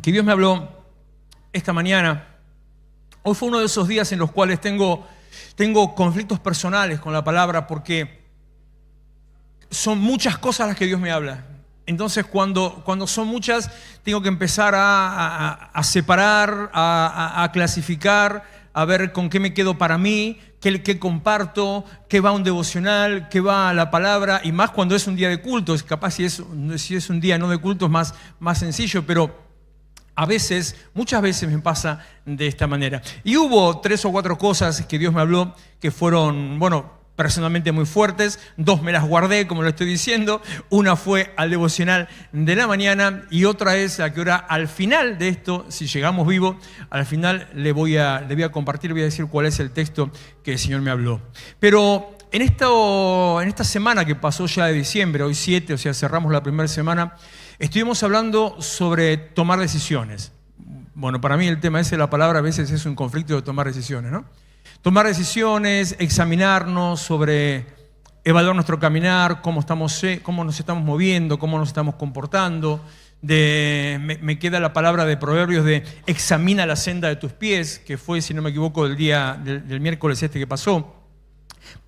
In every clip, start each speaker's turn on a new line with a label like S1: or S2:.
S1: que Dios me habló esta mañana. Hoy fue uno de esos días en los cuales tengo conflictos personales con la palabra, porque son muchas cosas las que Dios me habla. Entonces, cuando son muchas, tengo que empezar a separar, a clasificar, a ver con qué me quedo para mí, qué comparto, qué va a un devocional, qué va a la palabra, y más cuando es un día de culto. Capaz si es un día no de culto es más sencillo, pero muchas veces me pasa de esta manera. Y hubo 3 o 4 cosas que Dios me habló que fueron, personalmente muy fuertes. 2 me las guardé, como lo estoy diciendo. Una fue al devocional de la mañana y otra es a que ahora al final de esto, si llegamos vivos, al final le voy a compartir, voy a decir cuál es el texto que el Señor me habló. Pero en esta semana que pasó ya de diciembre, hoy 7, o sea, cerramos la primera semana, estuvimos hablando sobre tomar decisiones. Para mí el tema ese de la palabra a veces es un conflicto de tomar decisiones, ¿no? Tomar decisiones, examinarnos, evaluar nuestro caminar, cómo nos estamos moviendo, cómo nos estamos comportando. Me queda la palabra de Proverbios de examina la senda de tus pies, que fue, si no me equivoco, del miércoles que pasó,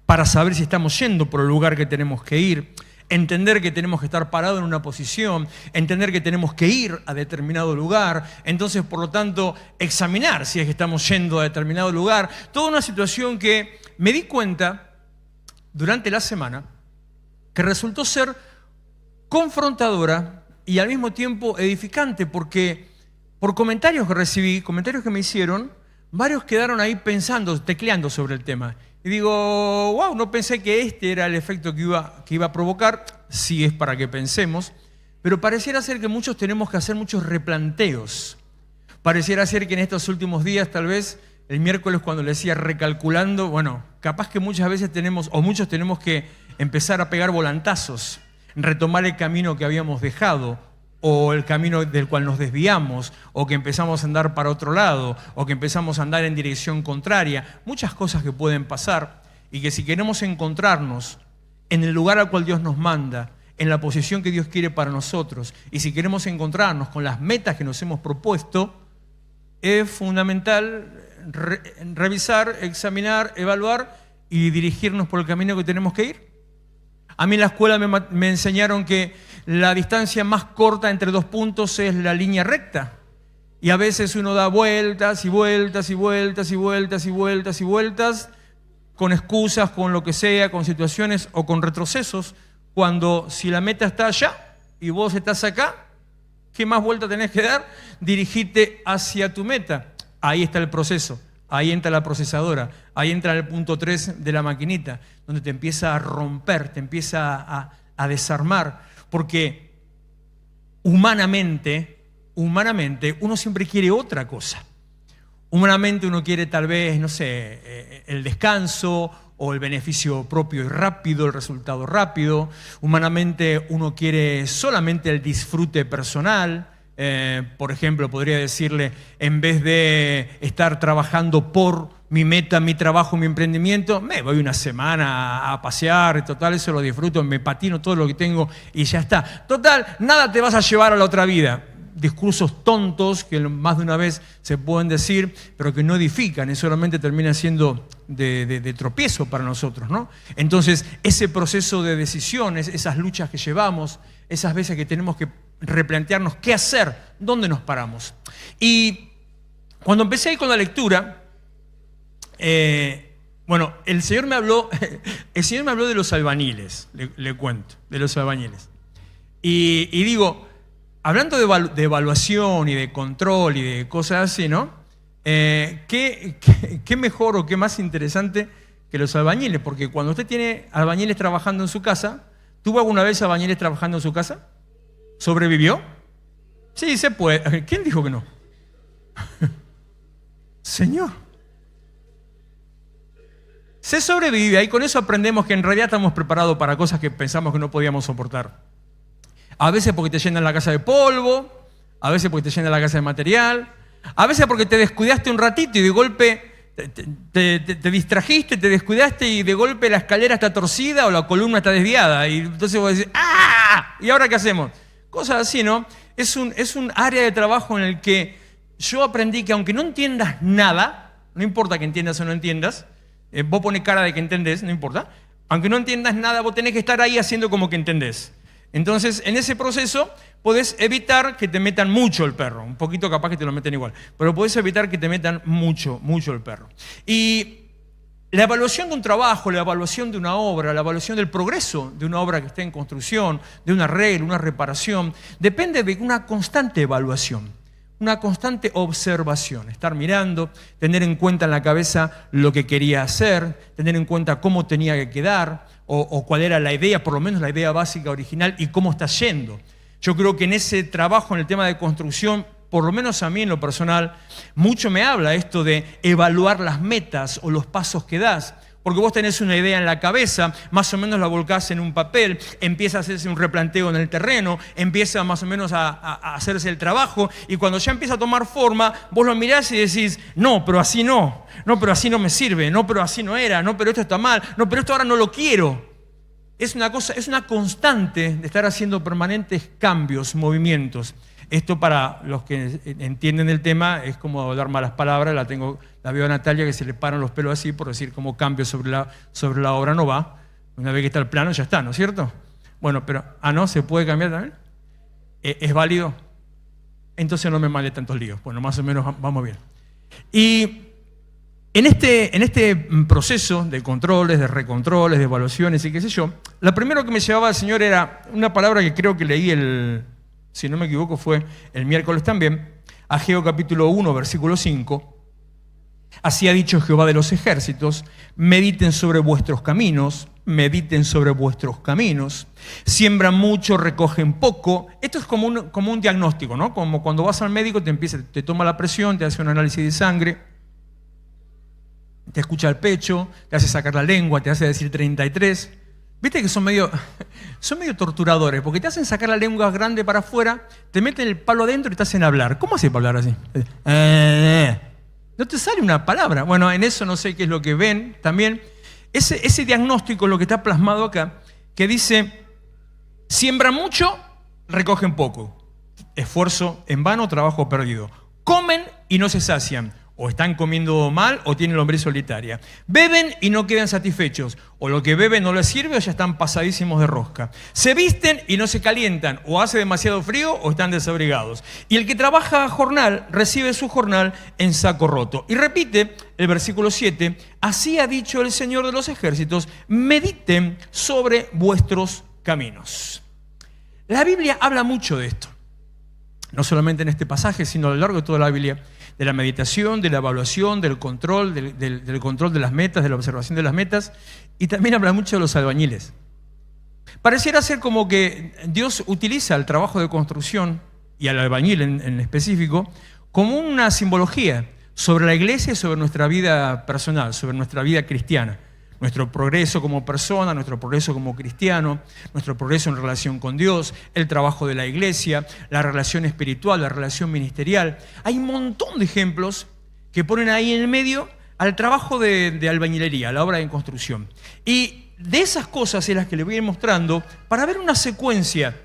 S1: para saber si estamos yendo por el lugar que tenemos que ir. Entender que tenemos que estar parados en una posición, entender que tenemos que ir a determinado lugar, entonces por lo tanto examinar si es que estamos yendo a determinado lugar. Toda una situación que me di cuenta durante la semana que resultó ser confrontadora y al mismo tiempo edificante, porque por comentarios que recibí, comentarios que me hicieron, varios quedaron ahí pensando, tecleando sobre el tema. Y digo, wow, no pensé que este era el efecto que iba a provocar. Sí, es para que pensemos, pero pareciera ser que muchos tenemos que hacer muchos replanteos. Pareciera ser que en estos últimos días, tal vez, el miércoles cuando le decía recalculando, capaz que muchas veces muchos tenemos que empezar a pegar volantazos, retomar el camino que habíamos dejado, o el camino del cual nos desviamos, o que empezamos a andar para otro lado, o que empezamos a andar en dirección contraria. Muchas cosas que pueden pasar y que si queremos encontrarnos en el lugar al cual Dios nos manda, en la posición que Dios quiere para nosotros, y si queremos encontrarnos con las metas que nos hemos propuesto, es fundamental revisar, examinar, evaluar y dirigirnos por el camino que tenemos que ir. A mí en la escuela me enseñaron que la distancia más corta entre 2 puntos es la línea recta. Y a veces uno da vueltas y vueltas y vueltas y vueltas y vueltas y vueltas, con excusas, con lo que sea, con situaciones o con retrocesos, cuando si la meta está allá y vos estás acá, ¿qué más vuelta tenés que dar? Dirigite hacia tu meta. Ahí está el proceso. Ahí entra la procesadora, ahí entra el punto 3 de la maquinita, donde te empieza a romper, te empieza a desarmar, porque humanamente uno siempre quiere otra cosa. Humanamente uno quiere tal vez, el descanso o el beneficio propio y rápido, el resultado rápido. Humanamente uno quiere solamente el disfrute personal. Por ejemplo, podría decirle, en vez de estar trabajando por mi meta, mi trabajo, mi emprendimiento, me voy una semana a pasear, total, eso lo disfruto, me patino todo lo que tengo y ya está. Total, nada te vas a llevar a la otra vida. Discursos tontos que más de una vez se pueden decir, pero que no edifican, y solamente terminan siendo de tropiezo para nosotros, ¿no? Entonces, ese proceso de decisiones, esas luchas que llevamos, esas veces que tenemos que replantearnos qué hacer, dónde nos paramos. Y cuando empecé ahí con la lectura, el Señor me habló de los albañiles, le cuento, de los albañiles. Y digo, hablando de evaluación y de control y de cosas así, ¿no? ¿Qué mejor o qué más interesante que los albañiles? Porque cuando usted tiene albañiles trabajando en su casa, ¿tuvo alguna vez albañiles trabajando en su casa? ¿Sobrevivió? Sí, se puede. ¿Quién dijo que no? Señor. Se sobrevive. Ahí con eso aprendemos que en realidad estamos preparados para cosas que pensamos que no podíamos soportar. A veces porque te llenan la casa de polvo, a veces porque te llenan la casa de material, a veces porque te descuidaste un ratito y de golpe te distrajiste, te descuidaste y de golpe la escalera está torcida o la columna está desviada. Y entonces vos decís, ¡ah! ¿Y ahora qué hacemos? Cosas así, ¿no? es un área de trabajo en el que yo aprendí que aunque no entiendas nada, no importa que entiendas o no entiendas, vos pones cara de que entendés, no importa, aunque no entiendas nada, vos tenés que estar ahí haciendo como que entendés. Entonces, en ese proceso, podés evitar que te metan mucho el perro. Un poquito capaz que te lo meten igual, pero podés evitar que te metan mucho el perro. Y la evaluación de un trabajo, la evaluación de una obra, la evaluación del progreso de una obra que esté en construcción, de un arreglo, una reparación, depende de una constante evaluación, una constante observación. Estar mirando, tener en cuenta en la cabeza lo que quería hacer, tener en cuenta cómo tenía que quedar o cuál era la idea, por lo menos la idea básica original y cómo está yendo. Yo creo que en ese trabajo, en el tema de construcción, por lo menos a mí en lo personal, mucho me habla esto de evaluar las metas o los pasos que das. Porque vos tenés una idea en la cabeza, más o menos la volcás en un papel, empieza a hacerse un replanteo en el terreno, empieza más o menos a hacerse el trabajo, y cuando ya empieza a tomar forma, vos lo mirás y decís, no, pero así no, pero así no me sirve, no, pero así no era, no, pero esto está mal, no, pero esto ahora no lo quiero. Es una constante de estar haciendo permanentes cambios, movimientos. Esto, para los que entienden el tema, es como hablar malas palabras. La veo a Natalia que se le paran los pelos así por decir como cambio sobre la obra no va. Una vez que está el plano ya está, ¿no es cierto? Bueno, pero, ¿no? ¿Se puede cambiar también? ¿Es válido? Entonces no me mande tantos líos. Bueno, más o menos vamos bien. Y en este proceso de controles, de recontroles, de evaluaciones y qué sé yo, lo primero que me llevaba al Señor era una palabra que creo que leí si no me equivoco fue el miércoles también, Ageo capítulo 1, versículo 5. Así ha dicho Jehová de los ejércitos, mediten sobre vuestros caminos, siembran mucho, recogen poco. Esto es como un diagnóstico, ¿no? Como cuando vas al médico, te toma la presión, te hace un análisis de sangre, te escucha el pecho, te hace sacar la lengua, te hace decir 33. Viste que son medio torturadores, porque te hacen sacar la lengua grande para afuera, te meten el palo adentro y te hacen hablar. ¿Cómo haces para hablar así? No te sale una palabra. Bueno, en eso no sé qué es lo que ven también. Ese diagnóstico es lo que está plasmado acá, que dice, siembran mucho, recogen poco. Esfuerzo en vano, trabajo perdido. Comen y no se sacian. O están comiendo mal o tienen lombriz solitaria. Beben y no quedan satisfechos. O lo que beben no les sirve o ya están pasadísimos de rosca. Se visten y no se calientan. O hace demasiado frío o están desabrigados. Y el que trabaja a jornal recibe su jornal en saco roto. Y repite el versículo 7. Así ha dicho el Señor de los ejércitos. Mediten sobre vuestros caminos. La Biblia habla mucho de esto. No solamente en este pasaje, sino a lo largo de toda la Biblia. De la meditación, de la evaluación, del control, del control de las metas, de la observación de las metas, y también habla mucho de los albañiles. Pareciera ser como que Dios utiliza el trabajo de construcción, y al albañil en específico, como una simbología sobre la iglesia y sobre nuestra vida personal, sobre nuestra vida cristiana. Nuestro progreso como persona, nuestro progreso como cristiano, nuestro progreso en relación con Dios, el trabajo de la iglesia, la relación espiritual, la relación ministerial. Hay un montón de ejemplos que ponen ahí en el medio al trabajo de albañilería, a la obra de construcción. Y de esas cosas es las que les voy a ir mostrando para ver una secuencia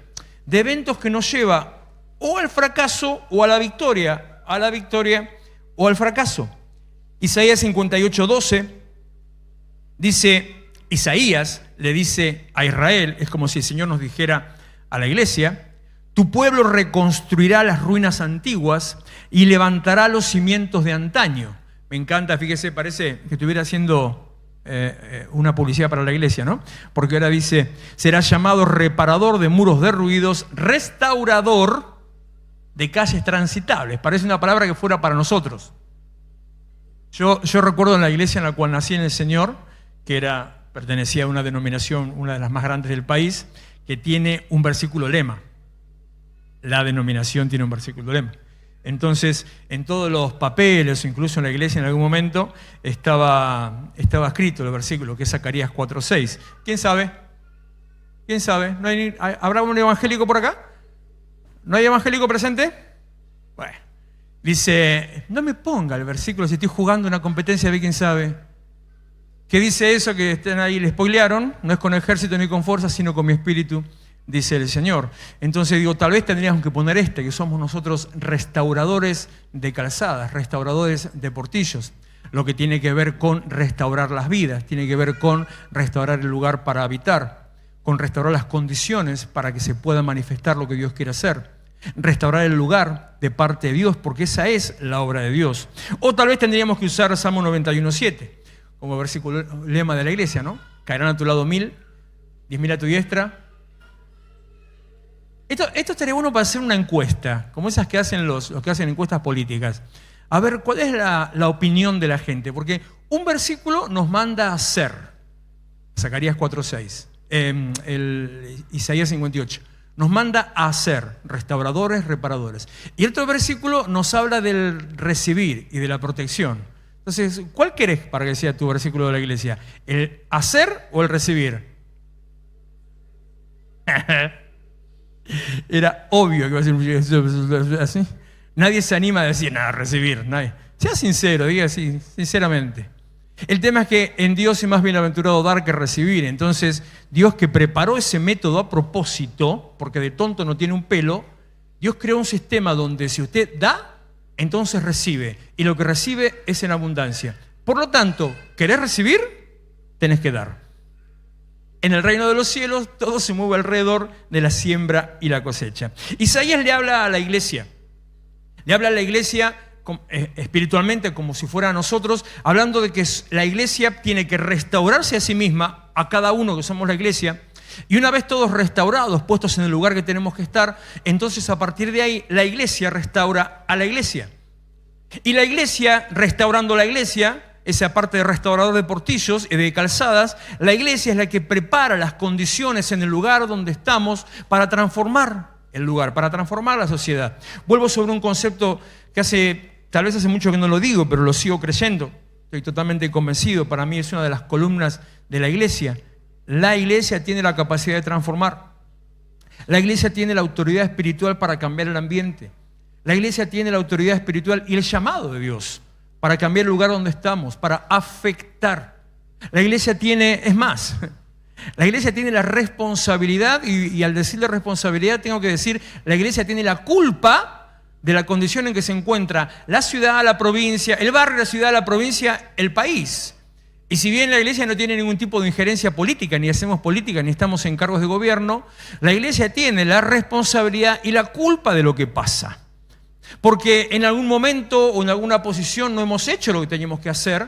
S1: de eventos que nos lleva o al fracaso o a la victoria o al fracaso. Isaías 58:12 dice, Isaías le dice a Israel, es como si el Señor nos dijera a la iglesia, tu pueblo reconstruirá las ruinas antiguas y levantará los cimientos de antaño. Me encanta, fíjese, parece que estuviera haciendo una publicidad para la iglesia, ¿no? Porque ahora dice, será llamado reparador de muros derruidos, restaurador de calles transitables. Parece una palabra que fuera para nosotros. Yo recuerdo en la iglesia en la cual nací en el Señor, que pertenecía a una denominación, una de las más grandes del país, que tiene un versículo lema. La denominación tiene un versículo lema. Entonces, en todos los papeles, incluso en la iglesia en algún momento, estaba escrito el versículo, que es Zacarías 4:6. ¿Quién sabe? ¿Quién sabe? ¿Habrá un evangélico por acá? ¿No hay evangélico presente? Bueno, dice, no me ponga el versículo si estoy jugando una competencia de quién sabe. ¿Qué dice eso que están ahí? Le spoilearon, no es con ejército ni con fuerza, sino con mi espíritu, dice el Señor. Entonces digo, tal vez tendríamos que poner que somos nosotros restauradores de calzadas, restauradores de portillos. Lo que tiene que ver con restaurar las vidas, tiene que ver con restaurar el lugar para habitar, con restaurar las condiciones para que se pueda manifestar lo que Dios quiere hacer. Restaurar el lugar de parte de Dios, porque esa es la obra de Dios. O tal vez tendríamos que usar Salmo 91:7 como versículo lema de la iglesia, ¿no? Caerán a tu lado 1000, 10.000 a tu diestra. Esto estaría bueno para hacer una encuesta, como esas que hacen los que hacen encuestas políticas. A ver, ¿cuál es la opinión de la gente? Porque un versículo nos manda a hacer. Zacarías 4:6. Isaías 58. Nos manda a hacer, restauradores, reparadores. Y el otro versículo nos habla del recibir y de la protección. Entonces, ¿cuál querés para que sea tu versículo de la iglesia? ¿El hacer o el recibir? Era obvio que iba a ser así. Nadie se anima a decir nada, recibir. Nadie. Sea sincero, diga así, sinceramente. El tema es que en Dios es más bienaventurado dar que recibir. Entonces, Dios, que preparó ese método a propósito, porque de tonto no tiene un pelo, Dios creó un sistema donde si usted da, entonces recibe. Y lo que recibe es en abundancia. Por lo tanto, ¿querés recibir? Tenés que dar. En el reino de los cielos todo se mueve alrededor de la siembra y la cosecha. Isaías le habla a la iglesia. Le habla a la iglesia espiritualmente como si fuera a nosotros, hablando de que la iglesia tiene que restaurarse a sí misma, a cada uno que somos la iglesia, y una vez todos restaurados, puestos en el lugar que tenemos que estar, entonces a partir de ahí la iglesia restaura a la iglesia. Y la iglesia, restaurando la iglesia, esa parte de restaurador de portillos y de calzadas, la iglesia es la que prepara las condiciones en el lugar donde estamos para transformar el lugar, para transformar la sociedad. Vuelvo sobre un concepto que tal vez hace mucho que no lo digo, pero lo sigo creyendo. Estoy totalmente convencido. Para mí es una de las columnas de la iglesia. La iglesia tiene la capacidad de transformar. La iglesia tiene la autoridad espiritual para cambiar el ambiente. La iglesia tiene la autoridad espiritual y el llamado de Dios para cambiar el lugar donde estamos, para afectar. La iglesia tiene, es más, la iglesia tiene la responsabilidad, y al decirle responsabilidad tengo que decir, la iglesia tiene la culpa de la condición en que se encuentra la ciudad, la provincia, el barrio, la ciudad, la provincia, el país. Y si bien la iglesia no tiene ningún tipo de injerencia política, ni hacemos política, ni estamos en cargos de gobierno, la iglesia tiene la responsabilidad y la culpa de lo que pasa. Porque en algún momento o en alguna posición no hemos hecho lo que teníamos que hacer,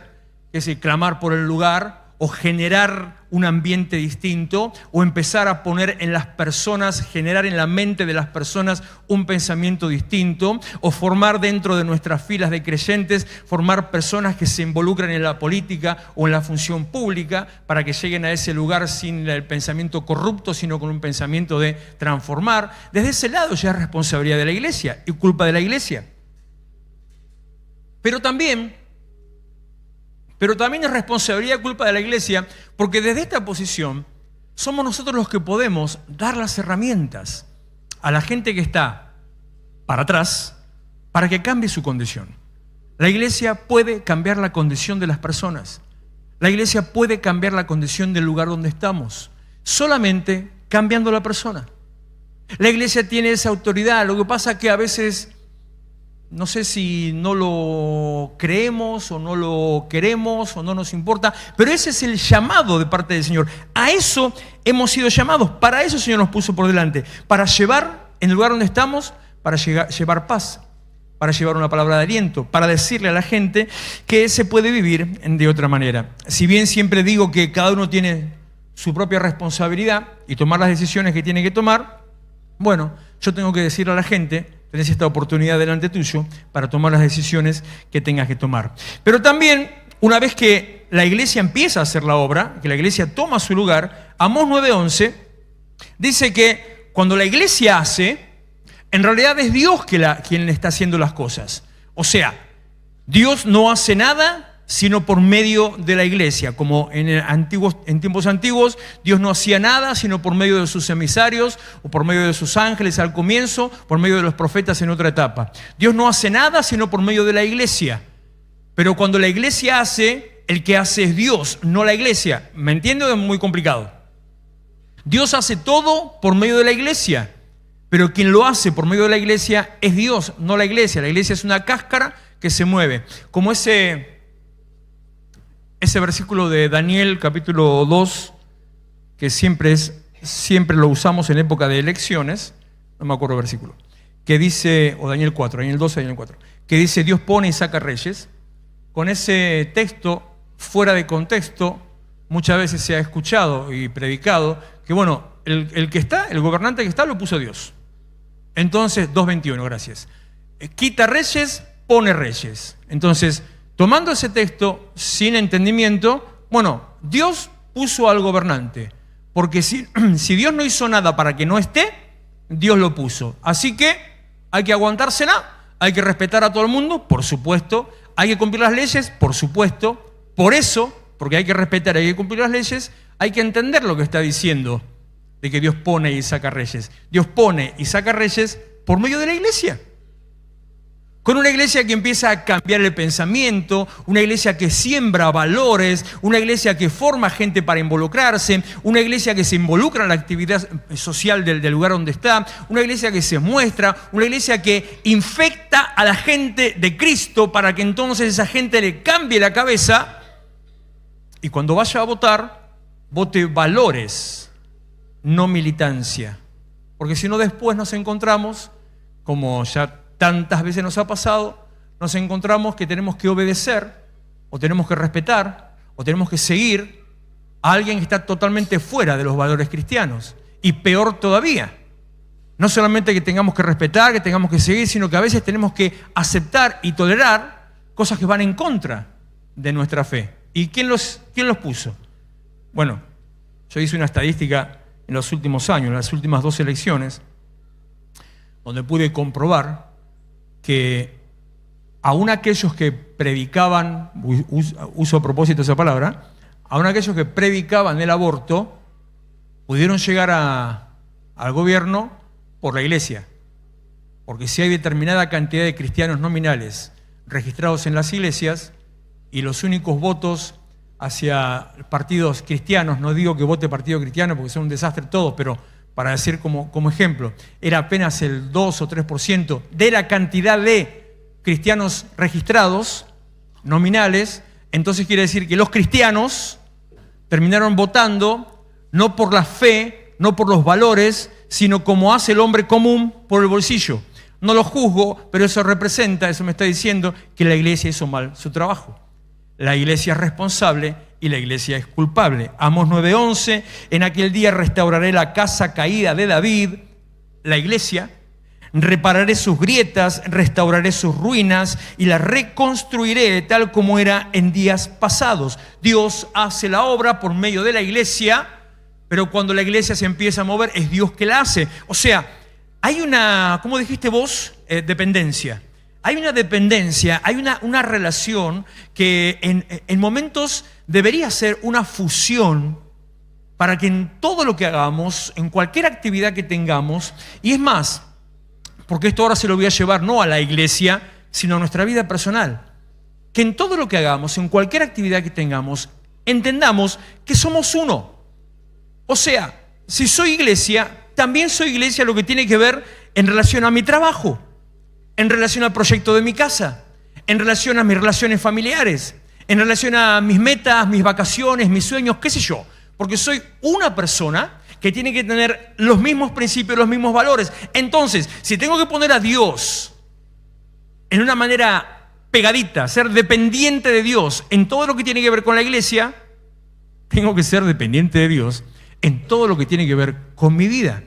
S1: es decir, clamar por el lugar, o generar un ambiente distinto, o empezar a poner en las personas, generar en la mente de las personas un pensamiento distinto, o formar dentro de nuestras filas de creyentes, formar personas que se involucran en la política o en la función pública para que lleguen a ese lugar sin el pensamiento corrupto, sino con un pensamiento de transformar. Desde ese lado ya es responsabilidad de la iglesia y culpa de la iglesia. Pero también es responsabilidad y culpa de la iglesia, porque desde esta posición somos nosotros los que podemos dar las herramientas a la gente que está para atrás para que cambie su condición. La iglesia puede cambiar la condición de las personas. La iglesia puede cambiar la condición del lugar donde estamos, solamente cambiando la persona. La iglesia tiene esa autoridad. Lo que pasa es que a veces, no sé si no lo creemos o no lo queremos o no nos importa, pero ese es el llamado de parte del Señor. A eso hemos sido llamados, para eso el Señor nos puso por delante, para llevar en el lugar donde estamos, para llevar paz, para llevar una palabra de aliento, para decirle a la gente que se puede vivir de otra manera. Si bien siempre digo que cada uno tiene su propia responsabilidad y tomar las decisiones que tiene que tomar, bueno, yo tengo que decirle a la gente: tenés esta oportunidad delante tuyo para tomar las decisiones que tengas que tomar. Pero también, una vez que la iglesia empieza a hacer la obra, que la iglesia toma su lugar, Amós 9:11 dice que cuando la iglesia hace, en realidad es Dios quien está haciendo las cosas. O sea, Dios no hace nada sino por medio de la iglesia. Como en tiempos antiguos, Dios no hacía nada sino por medio de sus emisarios o por medio de sus ángeles al comienzo, por medio de los profetas en otra etapa. Dios no hace nada sino por medio de la iglesia. Pero cuando la iglesia hace, el que hace es Dios, no la iglesia. ¿Me entiendo? Es muy complicado. Dios hace todo por medio de la iglesia, pero quien lo hace por medio de la iglesia es Dios, no la iglesia. La iglesia es una cáscara que se mueve. Como ese versículo de Daniel capítulo 2, que siempre lo usamos en época de elecciones, no me acuerdo el versículo, que dice, o Daniel 4, Daniel 12, Daniel 4, que dice Dios pone y saca reyes. Con ese texto fuera de contexto, muchas veces se ha escuchado y predicado que bueno, el gobernante que está lo puso Dios. Entonces, 2:21, gracias. Quita reyes, pone reyes. Entonces, tomando ese texto sin entendimiento, bueno, Dios puso al gobernante, porque si Dios no hizo nada para que no esté, Dios lo puso. Así que hay que aguantársela, hay que respetar a todo el mundo, por supuesto, hay que cumplir las leyes, por supuesto. Por eso, porque hay que respetar, hay que cumplir las leyes, hay que entender lo que está diciendo de que Dios pone y saca reyes. Dios pone y saca reyes por medio de la iglesia. Con una iglesia que empieza a cambiar el pensamiento, una iglesia que siembra valores, una iglesia que forma gente para involucrarse, una iglesia que se involucra en la actividad social del lugar donde está, una iglesia que se muestra, una iglesia que infecta a la gente de Cristo para que entonces esa gente le cambie la cabeza y cuando vaya a votar, vote valores, no militancia. Porque si no después nos encontramos, como ya tantas veces nos ha pasado, nos encontramos que tenemos que obedecer, o tenemos que respetar, o tenemos que seguir a alguien que está totalmente fuera de los valores cristianos. Y peor todavía, no solamente que tengamos que respetar, que tengamos que seguir, sino que a veces tenemos que aceptar y tolerar cosas que van en contra de nuestra fe. ¿Y quién los puso? Bueno, yo hice una estadística en los últimos años, en las últimas 2 elecciones, donde pude comprobar que aún aquellos que predicaban, uso a propósito esa palabra, aún aquellos que predicaban el aborto, pudieron llegar al gobierno por la iglesia. Porque si hay determinada cantidad de cristianos nominales registrados en las iglesias y los únicos votos hacia partidos cristianos, no digo que vote partido cristiano porque son un desastre todos, pero para decir como ejemplo, era apenas el 2 o 3% de la cantidad de cristianos registrados, nominales. Entonces quiere decir que los cristianos terminaron votando no por la fe, no por los valores, sino como hace el hombre común, por el bolsillo. No lo juzgo, pero eso me está diciendo que la iglesia hizo mal su trabajo. La iglesia es responsable y la iglesia es culpable. Amós 9:11, en aquel día restauraré la casa caída de David, la iglesia, repararé sus grietas, restauraré sus ruinas y las reconstruiré tal como era en días pasados. Dios hace la obra por medio de la iglesia, pero cuando la iglesia se empieza a mover es Dios que la hace. O sea, hay una, ¿cómo dijiste vos? Dependencia. Hay una dependencia, hay una relación que en momentos debería ser una fusión para que en todo lo que hagamos, en cualquier actividad que tengamos, y es más, porque esto ahora se lo voy a llevar no a la iglesia, sino a nuestra vida personal, que en todo lo que hagamos, en cualquier actividad que tengamos, entendamos que somos uno. O sea, si soy iglesia, también soy iglesia lo que tiene que ver en relación a mi trabajo, en relación al proyecto de mi casa, en relación a mis relaciones familiares, en relación a mis metas, mis vacaciones, mis sueños, qué sé yo. Porque soy una persona que tiene que tener los mismos principios, los mismos valores. Entonces, si tengo que poner a Dios en una manera pegadita, ser dependiente de Dios en todo lo que tiene que ver con la iglesia, tengo que ser dependiente de Dios en todo lo que tiene que ver con mi vida.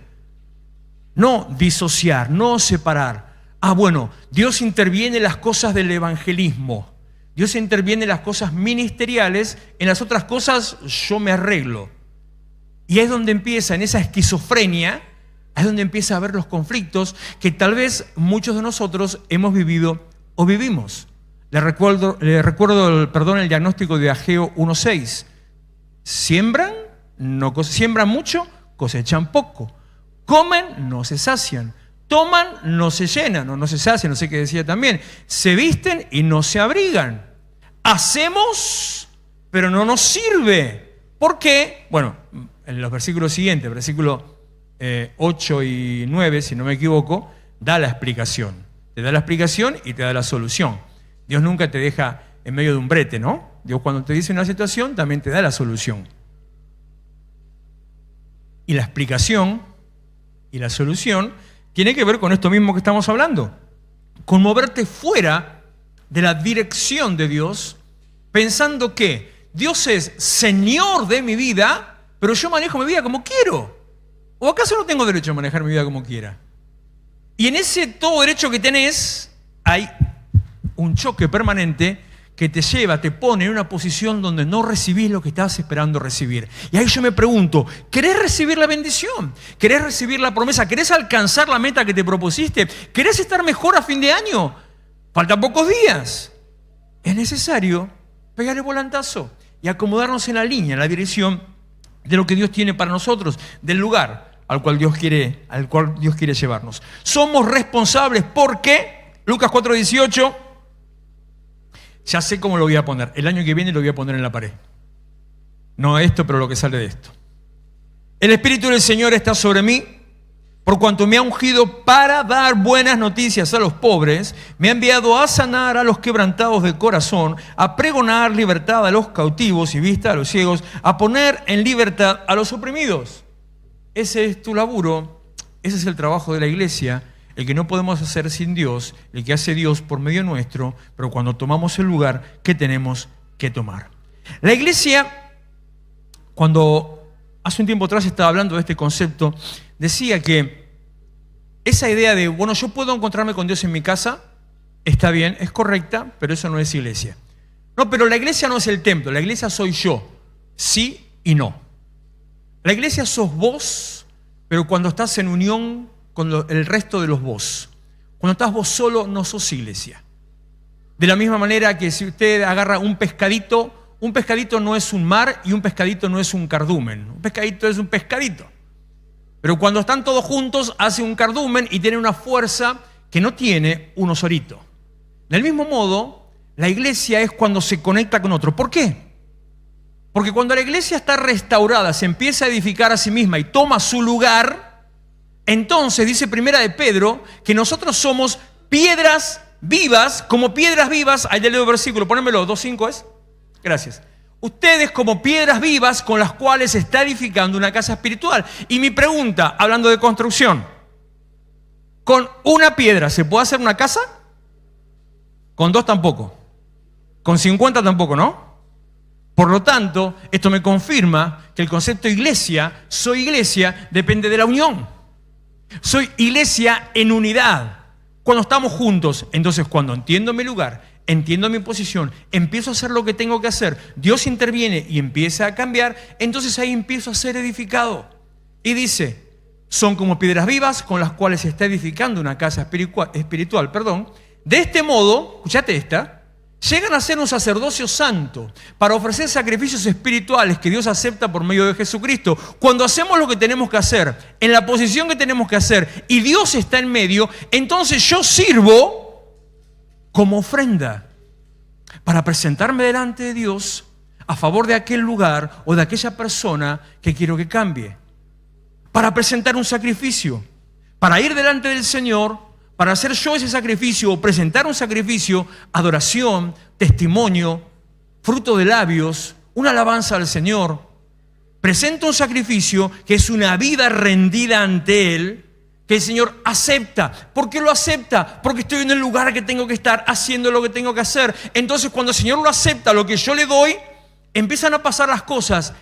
S1: No disociar, no separar. Bueno, Dios interviene en las cosas del evangelismo. Dios interviene en las cosas ministeriales, en las otras cosas yo me arreglo. Y es donde empieza, en esa esquizofrenia, es donde empieza a haber los conflictos que tal vez muchos de nosotros hemos vivido o vivimos. Le recuerdo el diagnóstico de Ageo 1:6. Siembran mucho, cosechan poco. Comen, no se sacian. Toman, no se llenan, o no se sacian, no sé qué decía también. Se visten y no se abrigan. Hacemos, pero no nos sirve. ¿Por qué? Bueno, en los versículos siguientes, versículos 8 y 9, si no me equivoco, da la explicación. Te da la explicación y te da la solución. Dios nunca te deja en medio de un brete, ¿no? Dios cuando te dice una situación también te da la solución. Y la explicación y la solución tiene que ver con esto mismo que estamos hablando. Con moverte fuera de la dirección de Dios, pensando que Dios es Señor de mi vida, pero yo manejo mi vida como quiero. ¿O acaso no tengo derecho a manejar mi vida como quiera? Y en ese todo derecho que tenés, hay un choque permanente que te lleva, te pone en una posición donde no recibís lo que estás esperando recibir. Y ahí yo me pregunto, ¿querés recibir la bendición? ¿Querés recibir la promesa? ¿Querés alcanzar la meta que te propusiste? ¿Querés estar mejor a fin de año? Faltan pocos días. Es necesario pegar el volantazo y acomodarnos en la línea, en la dirección de lo que Dios tiene para nosotros, del lugar al cual Dios quiere llevarnos. Somos responsables porque, Lucas 4:18, ya sé cómo lo voy a poner. El año que viene lo voy a poner en la pared. No esto, pero lo que sale de esto. El Espíritu del Señor está sobre mí, por cuanto me ha ungido para dar buenas noticias a los pobres, me ha enviado a sanar a los quebrantados de corazón, a pregonar libertad a los cautivos y vista a los ciegos, a poner en libertad a los oprimidos. Ese es tu laburo, ese es el trabajo de la iglesia, el que no podemos hacer sin Dios, el que hace Dios por medio nuestro, pero cuando tomamos el lugar que tenemos que tomar. La iglesia, cuando hace un tiempo atrás estaba hablando de este concepto, decía que esa idea de, bueno, yo puedo encontrarme con Dios en mi casa, está bien, es correcta, pero eso no es iglesia. No, pero la iglesia no es el templo, la iglesia soy yo, sí y no. La iglesia sos vos, pero cuando estás en unión con el resto de los vos. Cuando estás vos solo, no sos iglesia. De la misma manera que si usted agarra un pescadito no es un mar y un pescadito no es un cardumen. Un pescadito es un pescadito. Pero cuando están todos juntos, hace un cardumen y tiene una fuerza que no tiene un osorito. Del mismo modo, la iglesia es cuando se conecta con otro. ¿Por qué? Porque cuando la iglesia está restaurada, se empieza a edificar a sí misma y toma su lugar, entonces dice Primera de Pedro que nosotros somos piedras vivas, como piedras vivas. Ahí le leo el versículo, ponémelo, 2:5 es. Gracias. Ustedes como piedras vivas con las cuales se está edificando una casa espiritual. Y mi pregunta, hablando de construcción, ¿con una piedra se puede hacer una casa? Con 2 tampoco. Con 50 tampoco, ¿no? Por lo tanto, esto me confirma que el concepto iglesia, soy iglesia, depende de la unión. Soy iglesia en unidad. Cuando estamos juntos, entonces cuando entiendo mi lugar, entiendo mi posición, empiezo a hacer lo que tengo que hacer, Dios interviene y empieza a cambiar, entonces ahí empiezo a ser edificado. Y dice, son como piedras vivas con las cuales se está edificando una casa espiritual. De este modo, escúchate esta, llegan a ser un sacerdocio santo para ofrecer sacrificios espirituales que Dios acepta por medio de Jesucristo. Cuando hacemos lo que tenemos que hacer, en la posición que tenemos que hacer, y Dios está en medio, entonces yo sirvo como ofrenda para presentarme delante de Dios a favor de aquel lugar o de aquella persona que quiero que cambie. Para presentar un sacrificio, para ir delante del Señor, para hacer yo ese sacrificio o presentar un sacrificio, adoración, testimonio, fruto de labios, una alabanza al Señor. Presento un sacrificio que es una vida rendida ante Él, que el Señor acepta. ¿Por qué lo acepta? Porque estoy en el lugar que tengo que estar, haciendo lo que tengo que hacer. Entonces, cuando el Señor lo acepta, lo que yo le doy, empiezan a pasar las cosas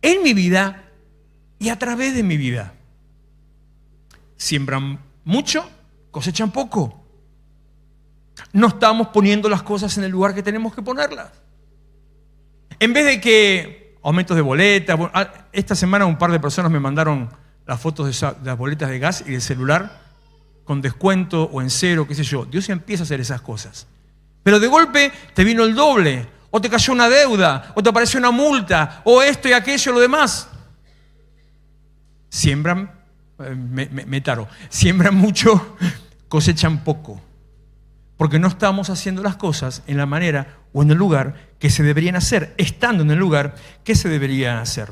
S1: en mi vida y a través de mi vida. Siembran mucho, cosechan poco. No estamos poniendo las cosas en el lugar que tenemos que ponerlas. En vez de que aumentos de boletas, esta semana un par de personas me mandaron las fotos de las boletas de gas y de celular con descuento o en cero, qué sé yo. Dios empieza a hacer esas cosas. Pero de golpe te vino el doble, o te cayó una deuda, o te apareció una multa, o esto y aquello, lo demás. Siembran, siembran mucho, cosechan poco. Porque no estamos haciendo las cosas en la manera o en el lugar que se deberían hacer, estando en el lugar que se debería hacer.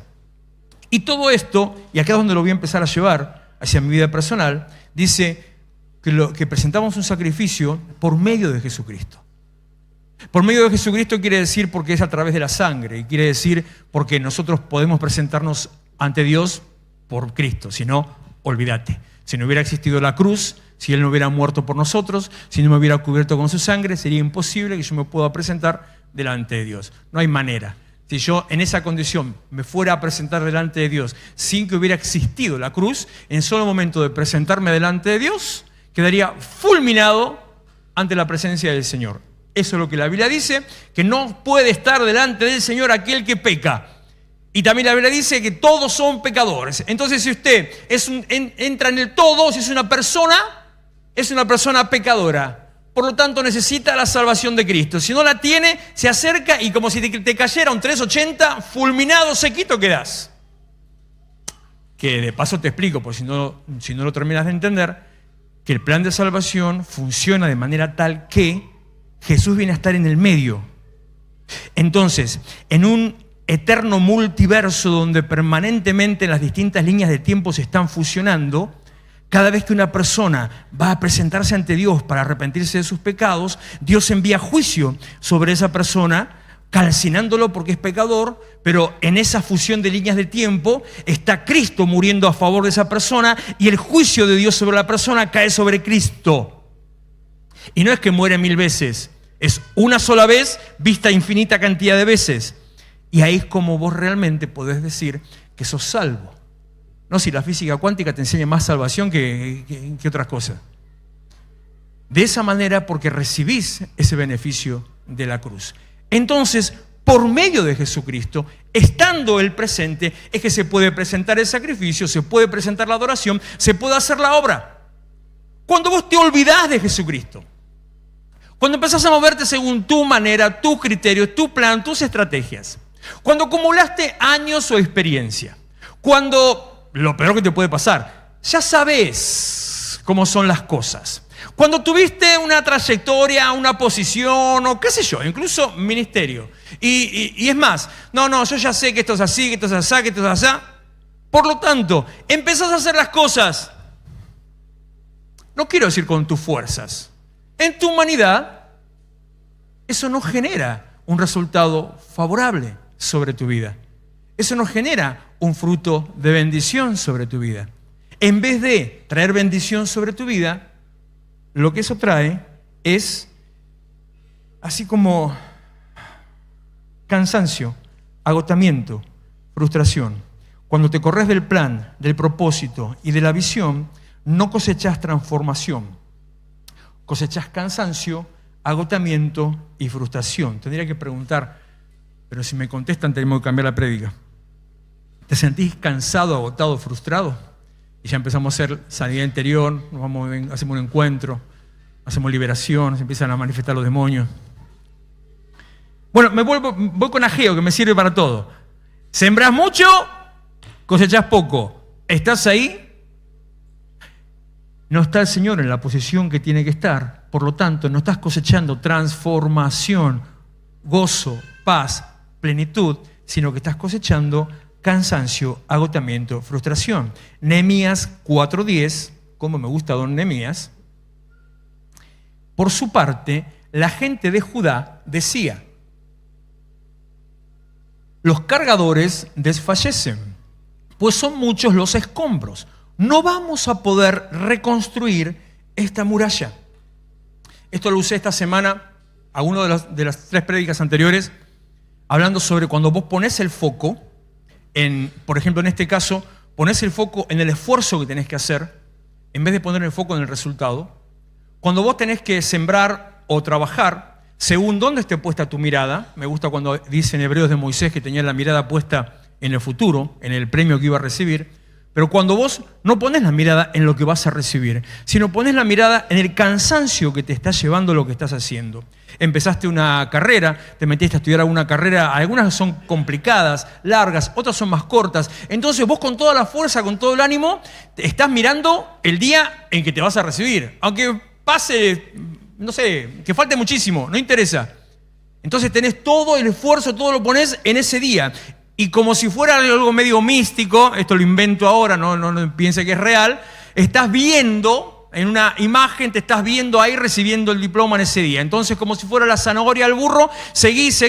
S1: Y todo esto, y acá es donde lo voy a empezar a llevar hacia mi vida personal, dice que presentamos un sacrificio por medio de Jesucristo. Por medio de Jesucristo quiere decir porque es a través de la sangre, y quiere decir porque nosotros podemos presentarnos ante Dios por Cristo. Si no, olvídate. Si no hubiera existido la cruz, si Él no hubiera muerto por nosotros, si no me hubiera cubierto con su sangre, sería imposible que yo me pueda presentar delante de Dios. No hay manera. Si yo en esa condición me fuera a presentar delante de Dios sin que hubiera existido la cruz, en solo momento de presentarme delante de Dios, quedaría fulminado ante la presencia del Señor. Eso es lo que la Biblia dice, que no puede estar delante del Señor aquel que peca. Y también la Biblia dice que todos son pecadores. Entonces, si usted entra en el todo, si es una persona pecadora. Por lo tanto, necesita la salvación de Cristo. Si no la tiene, se acerca y como si te cayera un 380, fulminado, sequito quedás. Que de paso te explico, porque si no lo terminas de entender, que el plan de salvación funciona de manera tal que Jesús viene a estar en el medio. Entonces, en un eterno multiverso donde permanentemente las distintas líneas de tiempo se están fusionando, cada vez que una persona va a presentarse ante Dios para arrepentirse de sus pecados, Dios envía juicio sobre esa persona, calcinándolo porque es pecador, pero en esa fusión de líneas de tiempo está Cristo muriendo a favor de esa persona y el juicio de Dios sobre la persona cae sobre Cristo. Y no es que muere 1000 veces, es una sola vez vista infinita cantidad de veces. Y ahí es como vos realmente podés decir que sos salvo. No si la física cuántica te enseña más salvación que otras cosas. De esa manera, porque recibís ese beneficio de la cruz. Entonces, por medio de Jesucristo, estando Él presente, es que se puede presentar el sacrificio, se puede presentar la adoración, se puede hacer la obra. Cuando vos te olvidás de Jesucristo, cuando empezás a moverte según tu manera, tus criterios, tu plan, tus estrategias, cuando acumulaste años o experiencia, cuando lo peor que te puede pasar, ya sabes cómo son las cosas. Cuando tuviste una trayectoria, una posición o qué sé yo, incluso ministerio. Y es más, no, yo ya sé que esto es así, que esto es así, que esto es así. Por lo tanto, empezás a hacer las cosas, no quiero decir con tus fuerzas, en tu humanidad, eso no genera un resultado favorable sobre tu vida. Eso no genera un fruto de bendición sobre tu vida. En vez de traer bendición sobre tu vida, lo que eso trae es así como cansancio, agotamiento, frustración. Cuando te corres del plan, del propósito y de la visión, no cosechas transformación. Cosechas cansancio, agotamiento y frustración. Tendría que preguntar, pero si me contestan tenemos que cambiar la prédica. ¿Te sentís cansado, agotado, frustrado? Y ya empezamos a hacer sanidad interior, hacemos un encuentro, hacemos liberación, se empiezan a manifestar los demonios. Bueno, voy con Ageo, que me sirve para todo. Sembrás mucho, cosechás poco. ¿Estás ahí? No está el Señor en la posición que tiene que estar. Por lo tanto, no estás cosechando transformación, gozo, paz, plenitud, sino que estás cosechando cansancio, agotamiento, frustración. Nehemías 4:10, como me gusta don Nehemías, por su parte, la gente de Judá decía: los cargadores desfallecen, pues son muchos los escombros. No vamos a poder reconstruir esta muralla. Esto lo usé esta semana, a uno de las 3 prédicas anteriores, hablando sobre cuando vos pones el foco, por ejemplo, en este caso, pones el foco en el esfuerzo que tenés que hacer, en vez de poner el foco en el resultado. Cuando vos tenés que sembrar o trabajar, según dónde esté puesta tu mirada, me gusta cuando dice en Hebreos de Moisés que tenía la mirada puesta en el futuro, en el premio que iba a recibir, pero cuando vos no pones la mirada en lo que vas a recibir, sino pones la mirada en el cansancio que te está llevando lo que estás haciendo. Empezaste una carrera, te metiste a estudiar alguna carrera, algunas son complicadas, largas, otras son más cortas. Entonces vos con toda la fuerza, con todo el ánimo, estás mirando el día en que te vas a recibir. Aunque pase, no sé, que falte muchísimo, no interesa. Entonces tenés todo el esfuerzo, todo lo pones en ese día. y como si fuera algo medio místico, esto lo invento ahora, no piense que es real, estás viendo, en una imagen te estás viendo ahí recibiendo el diploma en ese día. Entonces, como si fuera la zanahoria al burro, seguís,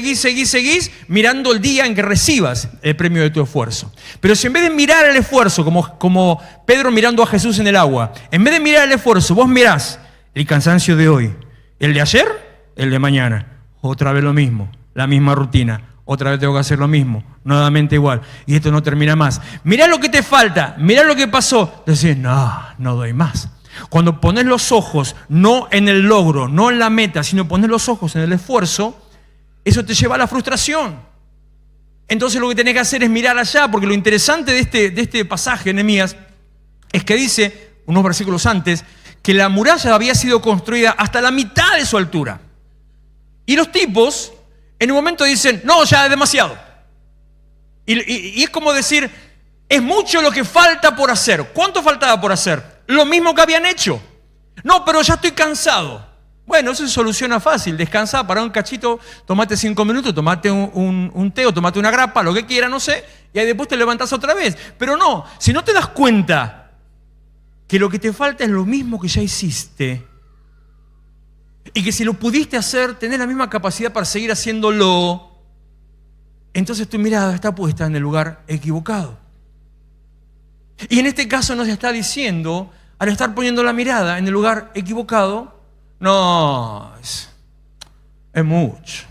S1: mirando el día en que recibas el premio de tu esfuerzo. Pero si en vez de mirar el esfuerzo, como Pedro mirando a Jesús en el agua, en vez de mirar el esfuerzo, vos mirás el cansancio de hoy, el de ayer, el de mañana, otra vez lo mismo, la misma rutina. Otra vez tengo que hacer lo mismo, nuevamente igual. Y esto no termina más. Mirá lo que te falta, mirá lo que pasó. Decís, no doy más. Cuando pones los ojos no en el logro, no en la meta, sino pones los ojos en el esfuerzo, eso te lleva a la frustración. Entonces lo que tenés que hacer es mirar allá, porque lo interesante de este pasaje, Nehemías, es que dice, unos versículos antes, que la muralla había sido construida hasta la mitad de su altura. Y los tipos, en un momento dicen, no, ya es demasiado. Y es como decir, es mucho lo que falta por hacer. ¿Cuánto faltaba por hacer? Lo mismo que habían hecho. No, pero ya estoy cansado. Bueno, eso se soluciona fácil. Descansa, pará un cachito, tomate 5 minutos, tomate un té o tomate una grapa, lo que quiera, no sé, y ahí después te levantás otra vez. Pero no, si no te das cuenta que lo que te falta es lo mismo que ya hiciste, y que si lo pudiste hacer, tenés la misma capacidad para seguir haciéndolo, entonces tu mirada está puesta en el lugar equivocado. Y en este caso nos está diciendo, al estar poniendo la mirada en el lugar equivocado, no, es mucho.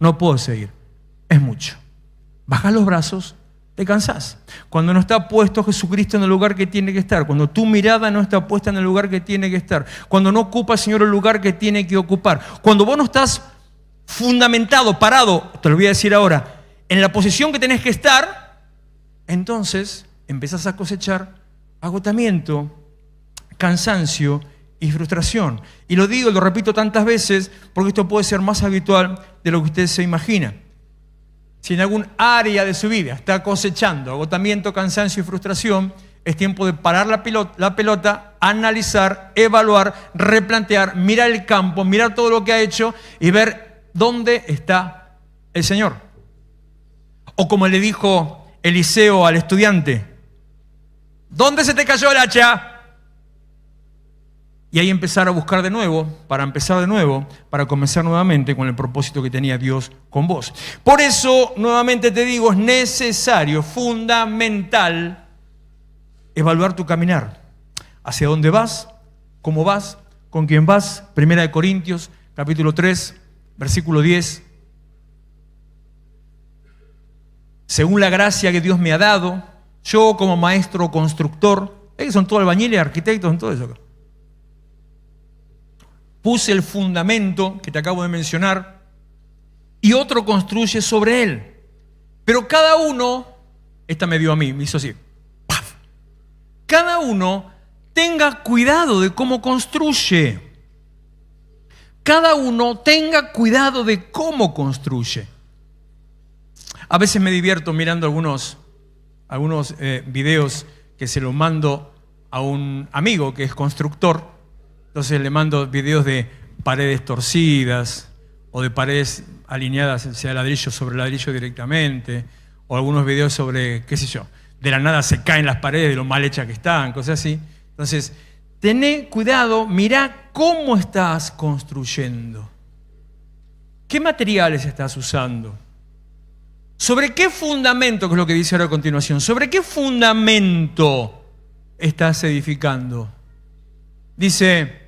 S1: No puedo seguir. Es mucho. Bajás los brazos, te cansás. Cuando no está puesto Jesucristo en el lugar que tiene que estar, cuando tu mirada no está puesta en el lugar que tiene que estar, cuando no ocupa el Señor el lugar que tiene que ocupar, cuando vos no estás fundamentado, parado, te lo voy a decir ahora, en la posición que tenés que estar, entonces empezás a cosechar agotamiento, cansancio y frustración. Y lo digo y lo repito tantas veces porque esto puede ser más habitual de lo que usted se imagina. Si en algún área de su vida está cosechando agotamiento, cansancio y frustración, es tiempo de parar la pelota, analizar, evaluar, replantear, mirar el campo, mirar todo lo que ha hecho y ver dónde está el Señor. O como le dijo Eliseo al estudiante, ¿dónde se te cayó el hacha? Y ahí empezar a buscar de nuevo, para empezar de nuevo, para comenzar nuevamente con el propósito que tenía Dios con vos. Por eso, nuevamente te digo, es necesario, fundamental, evaluar tu caminar. ¿Hacia dónde vas? ¿Cómo vas? ¿Con quién vas? 1 Corintios, capítulo 3, versículo 10. Según la gracia que Dios me ha dado, yo como maestro constructor, ellos son todos albañiles, arquitectos, son todo eso acá. Puse el fundamento que te acabo de mencionar y otro construye sobre él. Pero cada uno, esta me dio a mí, me hizo así, ¡paf! Cada uno tenga cuidado de cómo construye. Cada uno tenga cuidado de cómo construye. A veces me divierto mirando algunos videos que se los mando a un amigo que es constructor. Entonces le mando videos de paredes torcidas o de paredes alineadas, sea ladrillo sobre ladrillo directamente, o algunos videos sobre, qué sé yo, de la nada se caen las paredes de lo mal hechas que están, cosas así. Entonces, tené cuidado, mirá cómo estás construyendo. ¿Qué materiales estás usando? ¿Sobre qué fundamento, que es lo que dice ahora a continuación, sobre qué fundamento estás edificando? Dice,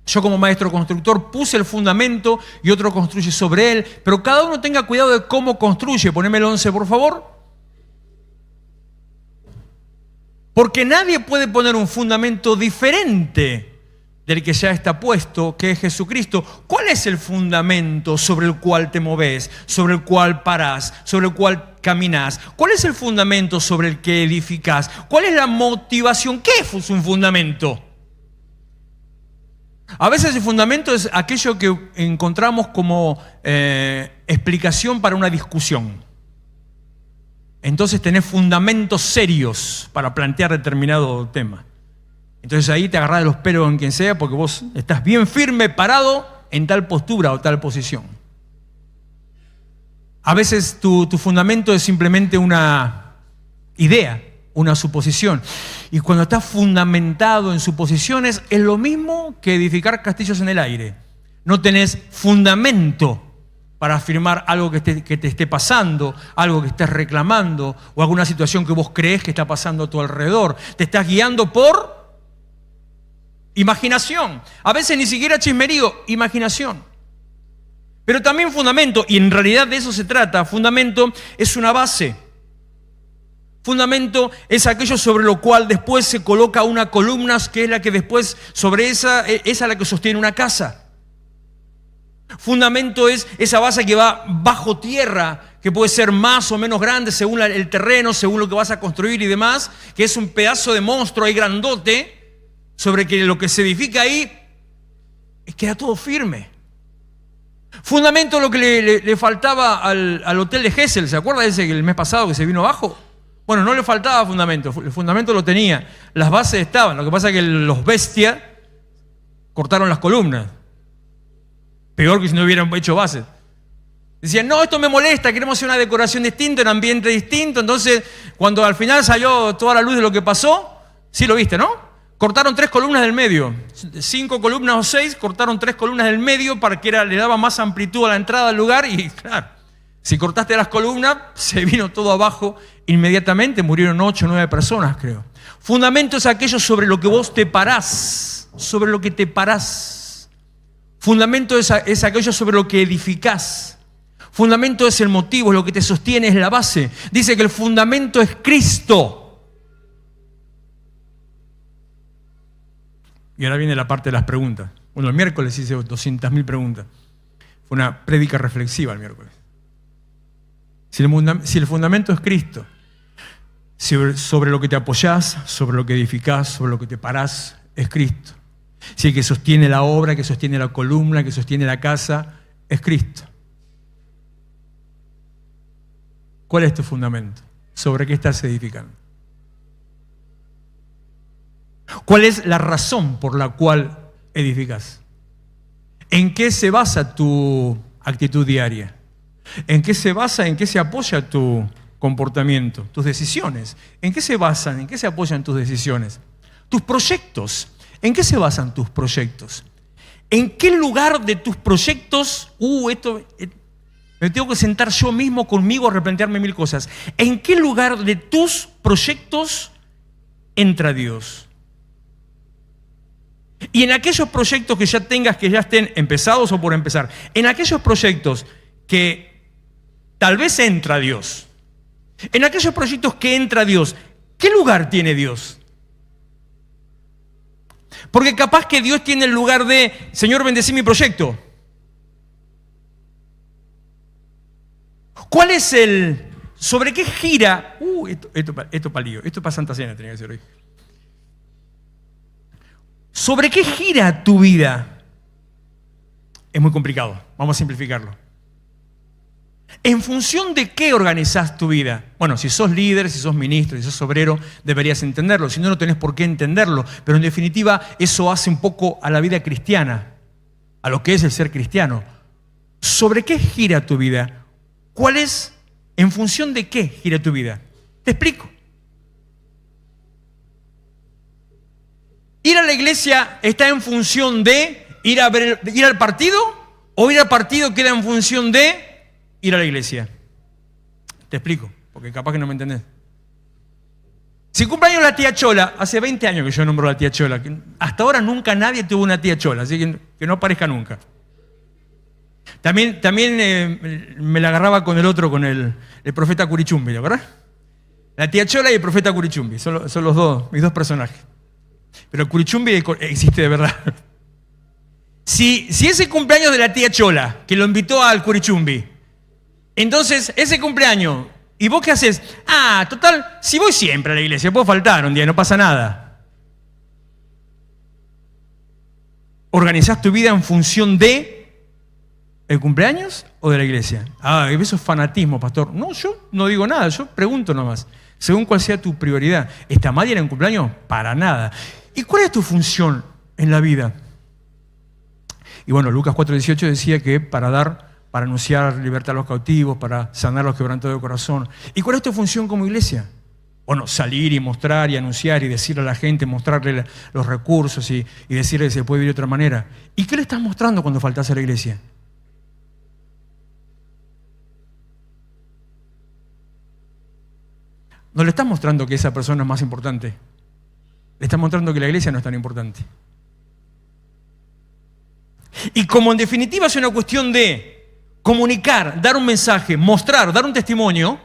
S1: yo como maestro constructor puse el fundamento y otro construye sobre él, pero cada uno tenga cuidado de cómo construye. Poneme el 11, por favor. Porque nadie puede poner un fundamento diferente del que ya está puesto, que es Jesucristo. ¿Cuál es el fundamento sobre el cual te moves, sobre el cual parás, sobre el cual caminás? ¿Cuál es el fundamento sobre el que edificás? ¿Cuál es la motivación? ¿Qué es un fundamento? A veces el fundamento es aquello que encontramos como explicación para una discusión. Entonces tenés fundamentos serios para plantear determinado tema. Entonces ahí te agarrás de los pelos en quien sea porque vos estás bien firme, parado en tal postura o tal posición. A veces tu fundamento es simplemente una idea, una suposición. Y cuando estás fundamentado en suposiciones, es lo mismo que edificar castillos en el aire. No tenés fundamento para afirmar algo que te esté pasando, algo que estés reclamando o alguna situación que vos creés que está pasando a tu alrededor. Te estás guiando por imaginación. A veces ni siquiera chismerío, imaginación. Pero también fundamento, y en realidad de eso se trata. Fundamento es una base. Fundamento es aquello sobre lo cual después se coloca una columna, que es la que después, sobre esa la que sostiene una casa. Fundamento es esa base que va bajo tierra, que puede ser más o menos grande según el terreno, según lo que vas a construir y demás, que es un pedazo de monstruo ahí grandote, sobre que lo que se edifica ahí queda todo firme. Fundamento lo que le faltaba al hotel de Gesell, ¿se acuerda ese el mes pasado que se vino abajo? Bueno, no le faltaba fundamento, el fundamento lo tenía, las bases estaban, lo que pasa es que los bestias cortaron las columnas. Peor que si no hubieran hecho bases. Decían, no, esto me molesta, queremos hacer una decoración distinta, un ambiente distinto. Entonces, cuando al final salió toda la luz de lo que pasó, sí lo viste, ¿no? Cortaron 3 columnas del medio. 5 columnas o 6, cortaron 3 columnas del medio para que le daba más amplitud a la entrada al lugar. Y claro, si cortaste las columnas, se vino todo abajo inmediatamente. Murieron 8 o 9 personas, creo. Fundamento es aquello sobre lo que vos te parás, sobre lo que te parás. Fundamento es aquello sobre lo que edificás. Fundamento es el motivo, es lo que te sostiene, es la base. Dice que el fundamento es Cristo. Y ahora viene la parte de las preguntas. Bueno, el miércoles hice 200.000 preguntas. Fue una prédica reflexiva el miércoles. Si el fundamento es Cristo, sobre lo que te apoyás, sobre lo que edificás, sobre lo que te parás, es Cristo. Si el que sostiene la obra, que sostiene la columna, que sostiene la casa, es Cristo. ¿Cuál es tu fundamento? ¿Sobre qué estás edificando? ¿Cuál es la razón por la cual edificas? ¿En qué se basa tu actitud diaria? ¿En qué se basa, en qué se apoya tu comportamiento, tus decisiones? ¿En qué se basan, en qué se apoyan tus decisiones? Tus proyectos. ¿En qué se basan tus proyectos? ¿En qué lugar de tus proyectos, me tengo que sentar yo mismo conmigo a replantearme 1000 cosas? ¿En qué lugar de tus proyectos entra Dios? Y en aquellos proyectos que ya tengas, que ya estén empezados o por empezar, en aquellos proyectos que tal vez entra Dios, en aquellos proyectos que entra Dios, ¿qué lugar tiene Dios? Porque capaz que Dios tiene el lugar de, Señor, bendecí mi proyecto. ¿Cuál es sobre qué gira? Esto para lío, esto para Santa Cena tenía que ser hoy. ¿Sobre qué gira tu vida? Es muy complicado, vamos a simplificarlo. ¿En función de qué organizás tu vida? Bueno, si sos líder, si sos ministro, si sos obrero, deberías entenderlo. Si no, no tenés por qué entenderlo. Pero en definitiva, eso hace un poco a la vida cristiana, a lo que es el ser cristiano. ¿Sobre qué gira tu vida? ¿Cuál es, en función de qué gira tu vida? Te explico. ¿Ir a la iglesia está en función de ir al partido? ¿O ir al partido queda en función de ir a la iglesia? Te explico, porque capaz que no me entendés. Si cumpleaños la tía Chola, hace 20 años que yo nombro a la tía Chola, que hasta ahora nunca nadie tuvo una tía Chola, así que no aparezca nunca. También me la agarraba con el otro, con el profeta Curichumbi, ¿verdad? La tía Chola y el profeta Curichumbi, son los dos, mis dos personajes. Pero el Curichumbi existe de verdad. Si ese cumpleaños de la tía Chola, que lo invitó al Curichumbi, entonces ese cumpleaños, ¿y vos qué haces? Total, si voy siempre a la iglesia, puedo faltar un día, no pasa nada. ¿Organizás tu vida en función de el cumpleaños o de la iglesia? Eso es fanatismo, pastor. No, yo no digo nada, yo pregunto nomás. Según cuál sea tu prioridad. ¿Está mal ir a un cumpleaños? Para nada. ¿Y cuál es tu función en la vida? Y bueno, Lucas 4:18 decía que para dar para anunciar libertad a los cautivos, para sanar a los quebrantados de corazón. ¿Y cuál es tu función como iglesia? Bueno, salir y mostrar y anunciar y decirle a la gente, mostrarle los recursos y decirle que se puede vivir de otra manera. ¿Y qué le estás mostrando cuando faltas a la iglesia? No le estás mostrando que esa persona es más importante. Le estás mostrando que la iglesia no es tan importante. Y como en definitiva es una cuestión de comunicar, dar un mensaje, mostrar, dar un testimonio,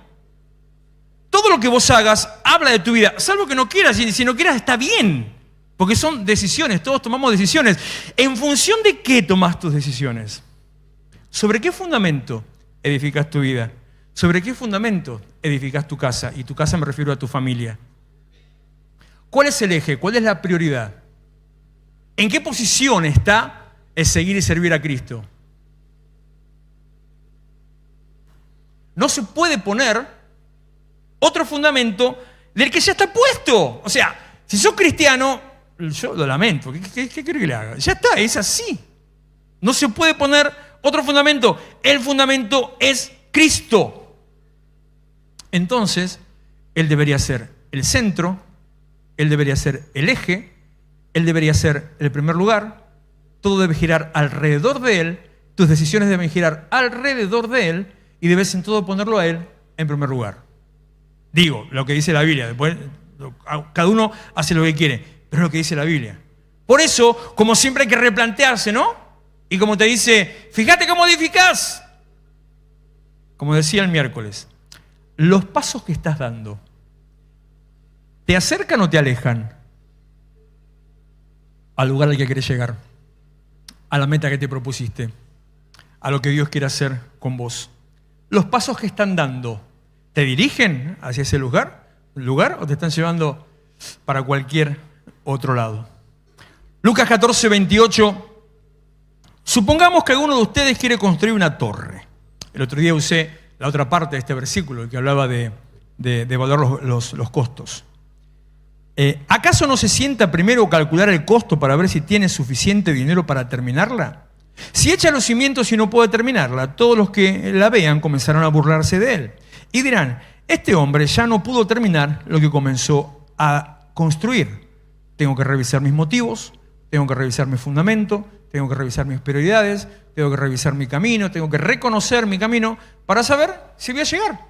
S1: todo lo que vos hagas habla de tu vida, salvo que no quieras, y si no quieras está bien, porque son decisiones, todos tomamos decisiones. ¿En función de qué tomás tus decisiones? ¿Sobre qué fundamento edificas tu vida? ¿Sobre qué fundamento edificas tu casa? Y tu casa me refiero a tu familia. ¿Cuál es el eje? ¿Cuál es la prioridad? ¿En qué posición está el seguir y servir a Cristo? No se puede poner otro fundamento del que ya está puesto. O sea, si sos cristiano, yo lo lamento. ¿Qué quiero que le haga? Ya está, es así. No se puede poner otro fundamento. El fundamento es Cristo. Entonces, Él debería ser el centro, Él debería ser el eje, Él debería ser el primer lugar. Todo debe girar alrededor de Él. Tus decisiones deben girar alrededor de Él y debes en todo ponerlo a Él en primer lugar. Digo, lo que dice la Biblia, después cada uno hace lo que quiere, pero es lo que dice la Biblia. Por eso, como siempre hay que replantearse, ¿no? Y como te dice, fíjate cómo edificás. Como decía el miércoles, los pasos que estás dando, ¿te acercan o te alejan al lugar al que querés llegar? A la meta que te propusiste, a lo que Dios quiere hacer con vos. Los pasos que están dando, ¿te dirigen hacia ese lugar o te están llevando para cualquier otro lado? Lucas 14, 28. Supongamos que alguno de ustedes quiere construir una torre. El otro día usé la otra parte de este versículo, el que hablaba de evaluar los costos. ¿Acaso no se sienta primero a calcular el costo para ver si tiene suficiente dinero para terminarla? Si echa los cimientos y no puede terminarla, todos los que la vean comenzarán a burlarse de él. Y dirán, este hombre ya no pudo terminar lo que comenzó a construir. Tengo que revisar mis motivos, tengo que revisar mi fundamento, tengo que revisar mis prioridades, tengo que revisar mi camino, tengo que reconocer mi camino para saber si voy a llegar.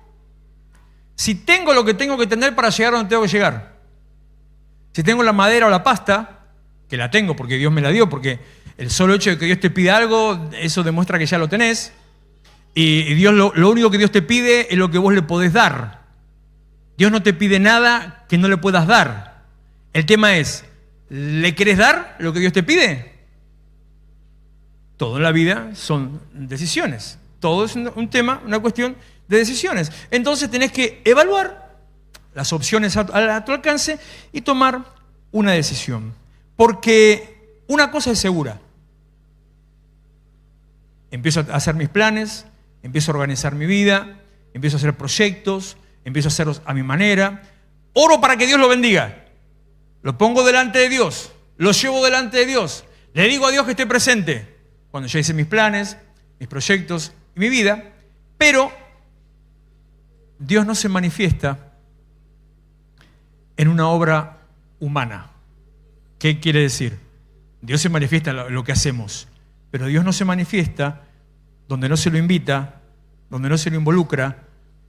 S1: Si tengo lo que tengo que tener para llegar a donde tengo que llegar. Si tengo la madera o la pasta, que la tengo porque Dios me la dio, porque el solo hecho de que Dios te pida algo, eso demuestra que ya lo tenés. Y Dios lo único que Dios te pide es lo que vos le podés dar. Dios no te pide nada que no le puedas dar. El tema es, ¿le querés dar lo que Dios te pide? Todo en la vida son decisiones. Todo es un tema, una cuestión de decisiones. Entonces tenés que evaluar las opciones a tu alcance y tomar una decisión. Porque una cosa es segura. Empiezo a hacer mis planes, empiezo a organizar mi vida, empiezo a hacer proyectos, empiezo a hacerlos a mi manera. Oro para que Dios lo bendiga. Lo pongo delante de Dios, lo llevo delante de Dios. Le digo a Dios que esté presente cuando ya hice mis planes, mis proyectos y mi vida. Pero Dios no se manifiesta en una obra humana. ¿Qué quiere decir? Dios se manifiesta en lo que hacemos, pero Dios no se manifiesta donde no se lo invita, donde no se lo involucra,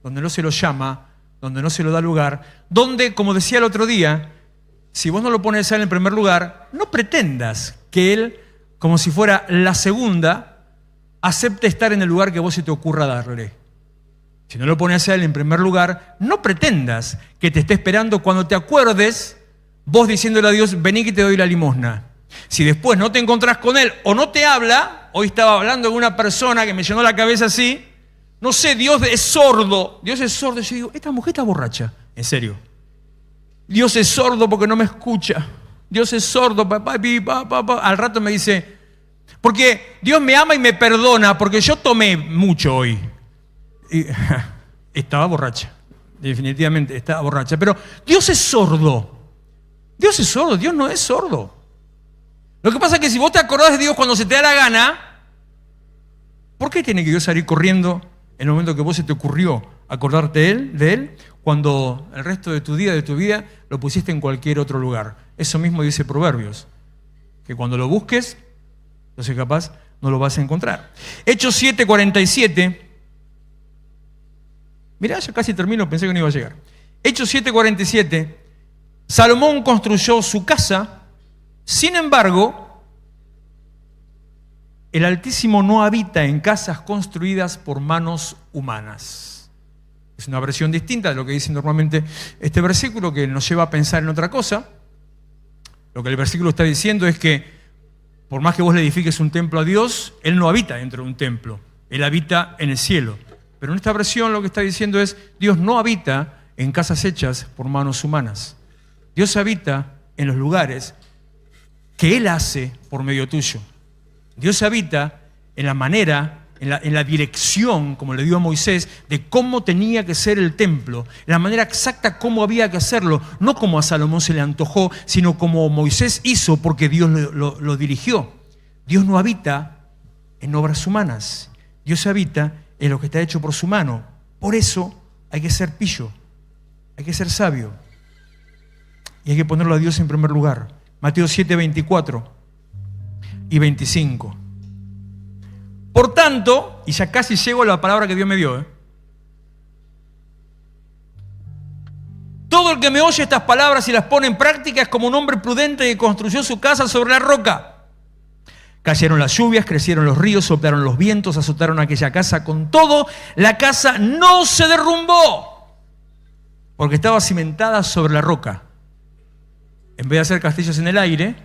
S1: donde no se lo llama, donde no se lo da lugar, donde, como decía el otro día, si vos no lo pones a Él en primer lugar, no pretendas que Él, como si fuera la segunda, acepte estar en el lugar que vos se te ocurra darle. Si no lo pones a Él en primer lugar, no pretendas que te esté esperando cuando te acuerdes, vos diciéndole a Dios, vení que te doy la limosna. Si después no te encontrás con Él o no te habla, hoy estaba hablando con una persona que me llenó la cabeza así, no sé, Dios es sordo. Dios es sordo. Yo digo, esta mujer está borracha. En serio. Dios es sordo porque no me escucha. Dios es sordo. Al rato me dice, porque Dios me ama y me perdona porque yo tomé mucho hoy. Y, estaba borracha. Definitivamente estaba borracha. Pero Dios es sordo. Dios es sordo. Dios no es sordo. Lo que pasa es que si vos te acordás de Dios cuando se te da la gana, ¿Por qué tiene que Dios salir corriendo en el momento que vos se te ocurrió acordarte de Él, cuando el resto de tu vida, lo pusiste en cualquier otro lugar? Eso mismo dice Proverbios, que cuando lo busques, entonces capaz no lo vas a encontrar. Hechos 7:47. Mirá, ya casi termino, pensé que no iba a llegar. Hechos 7:47. Salomón construyó su casa, sin embargo, el Altísimo no habita en casas construidas por manos humanas. Es una versión distinta de lo que dice normalmente este versículo, que nos lleva a pensar en otra cosa. Lo que el versículo está diciendo es que por más que vos le edifiques un templo a Dios, Él no habita dentro de un templo, Él habita en el cielo. Pero en esta versión lo que está diciendo es, Dios no habita en casas hechas por manos humanas. Dios habita en los lugares que Él hace por medio tuyo. Dios habita en la manera, en la dirección, como le dio a Moisés, de cómo tenía que ser el templo, en la manera exacta cómo había que hacerlo, no como a Salomón se le antojó, sino como Moisés hizo porque Dios lo dirigió. Dios no habita en obras humanas, Dios habita en lo que está hecho por su mano. Por eso hay que ser pillo, hay que ser sabio y hay que ponerlo a Dios en primer lugar. Mateo 7:24 y 25. Por tanto, y ya casi llego a la palabra que Dios me dio, todo el que me oye estas palabras y las pone en práctica es como un hombre prudente que construyó su casa sobre la roca. Cayeron las lluvias, crecieron los ríos, soplaron los vientos, azotaron aquella casa. Con todo, la casa no se derrumbó, porque estaba cimentada sobre la roca. En vez de hacer castillos en el aire,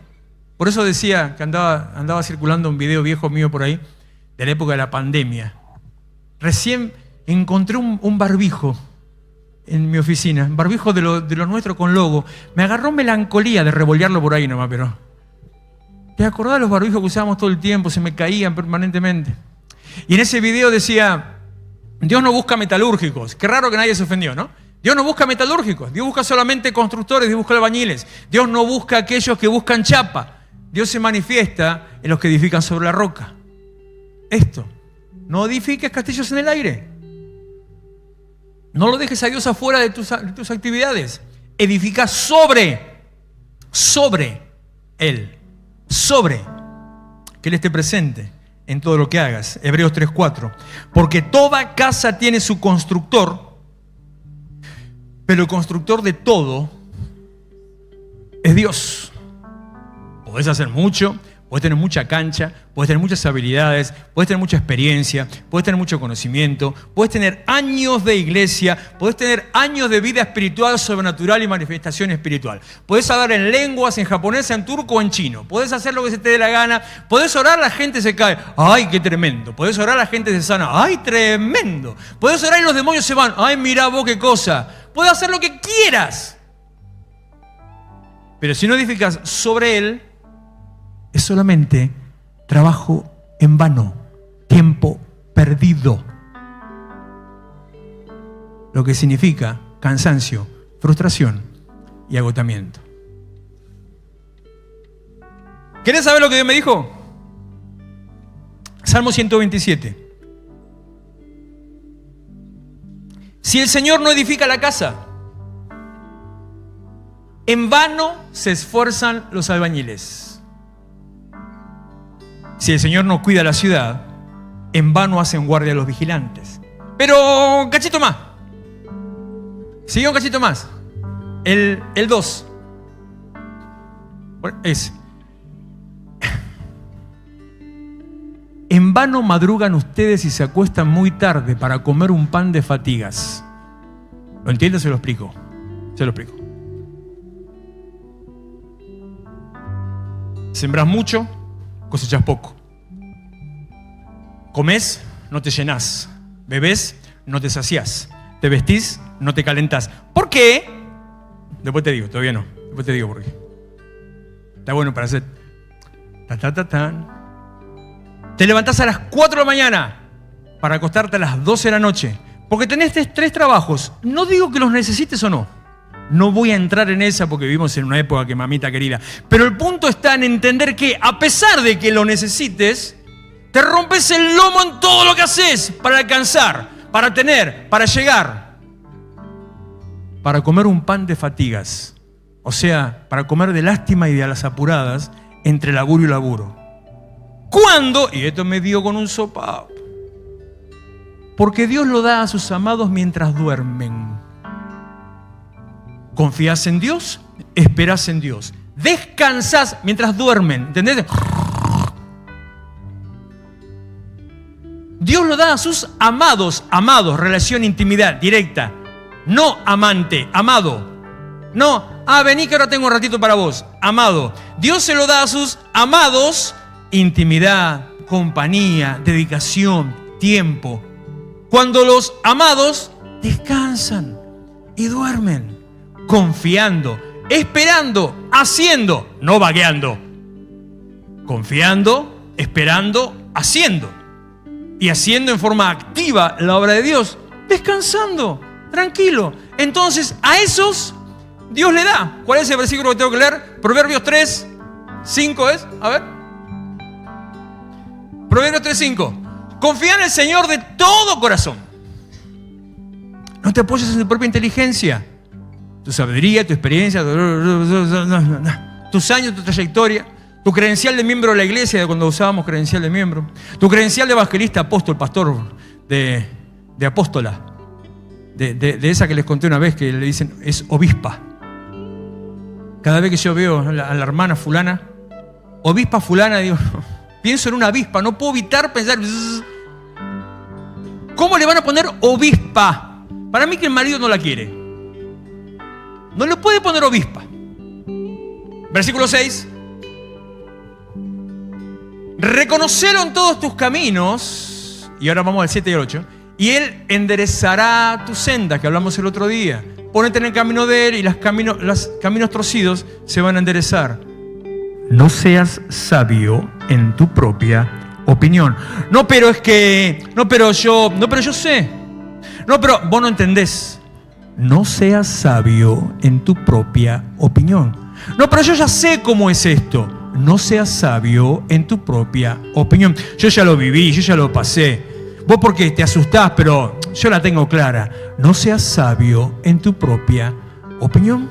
S1: por eso decía que andaba circulando un video viejo mío por ahí, de la época de la pandemia. Recién encontré un barbijo en mi oficina, un barbijo de lo nuestro con logo. Me agarró melancolía de revolearlo por ahí nomás, pero ¿te acordás de los barbijos que usábamos todo el tiempo? Se me caían permanentemente. Y en ese video decía, Dios no busca metalúrgicos. Qué raro que nadie se ofendió, ¿no? Dios no busca metalúrgicos, Dios busca solamente constructores, Dios busca albañiles. Dios no busca a aquellos que buscan chapa. Dios se manifiesta en los que edifican sobre la roca. Esto, no edifiques castillos en el aire. No lo dejes a Dios afuera de tus actividades. Edifica sobre Él. Sobre. Que Él esté presente en todo lo que hagas. Hebreos 3:4. Porque toda casa tiene su constructor, pero el constructor de todo es Dios. Podés hacer mucho, podés tener mucha cancha, podés tener muchas habilidades, podés tener mucha experiencia, podés tener mucho conocimiento, podés tener años de iglesia, podés tener años de vida espiritual, sobrenatural y manifestación espiritual. Podés hablar en lenguas, en japonés, en turco o en chino. Podés hacer lo que se te dé la gana. Podés orar, la gente se cae. ¡Ay, qué tremendo! Podés orar, la gente se sana. ¡Ay, tremendo! Podés orar y los demonios se van. ¡Ay, mirá vos qué cosa! Podés hacer lo que quieras. Pero si no edificas sobre Él, es solamente trabajo en vano, tiempo perdido. Lo que significa cansancio, frustración y agotamiento. ¿Querés saber lo que Dios me dijo? Salmo 127. Si el Señor no edifica la casa, en vano se esfuerzan los albañiles. Si el Señor no cuida la ciudad, en vano hacen guardia los vigilantes. Pero un cachito más. Sigue un cachito más. El 2. Es. En vano madrugan ustedes y se acuestan muy tarde para comer un pan de fatigas. ¿Lo entiendes? Se lo explico. Sembrás mucho, cosechas poco. Comés, no te llenás. Bebés, no te saciás. Te vestís, no te calentás. ¿Por qué? Después te digo, todavía no. Después te digo por qué. Está bueno para hacer. Te levantás a las 4 de la mañana para acostarte a las 12 de la noche. Porque tenés 3 trabajos. No digo que los necesites o no. No voy a entrar en esa porque vivimos en una época que mamita querida. Pero el punto está en entender que a pesar de que lo necesites, Te rompes el lomo en todo lo que haces para alcanzar, para tener, para llegar. Para comer un pan de fatigas. O sea, para comer de lástima y de a las apuradas entre laburo y laburo. ¿Cuándo? Y esto me dio con un sopapo. Porque Dios lo da a sus amados mientras duermen. Confías en Dios, esperás en Dios. Descansás mientras duermen. ¿Entendés? Dios lo da a sus amados. Amados, relación, intimidad, directa. No amante, amado. No, vení que ahora tengo un ratito para vos. Amado. Dios se lo da a sus amados. Intimidad, compañía, dedicación, tiempo. Cuando los amados descansan y duermen, confiando, esperando, haciendo, no vagueando. Confiando, esperando, haciendo. Y haciendo en forma activa la obra de Dios, descansando, tranquilo. Entonces a esos Dios le da. ¿Cuál es el versículo que tengo que leer? Proverbios 3, 5 es. A ver. Proverbios 3, 5. Confía en el Señor de todo corazón. No te apoyes en tu propia inteligencia, tu sabiduría, tu experiencia, tus años, tu trayectoria, tu credencial de miembro de la iglesia, de cuando usábamos credencial de miembro, tu credencial de evangelista, apóstol, pastor, de apóstola, de esa que les conté una vez que le dicen es obispa. Cada vez que yo veo a la hermana fulana, obispa fulana, digo, pienso en una avispa, no puedo evitar pensar, ¿cómo le van a poner obispa? Para mí que el marido no la quiere. No le puede poner obispa. Versículo 6. Reconocelo en todos tus caminos, y ahora vamos al 7 y al 8, y Él enderezará tus sendas, que hablamos el otro día. Pónete en el camino de Él y los caminos torcidos se van a enderezar. No seas sabio en tu propia opinión. No, pero yo sé. No, pero vos no entendés. No seas sabio en tu propia opinión. No, pero yo ya sé cómo es esto. No seas sabio en tu propia opinión. Yo ya lo viví, yo ya lo pasé. Vos porque te asustás, pero yo la tengo clara. No seas sabio en tu propia opinión.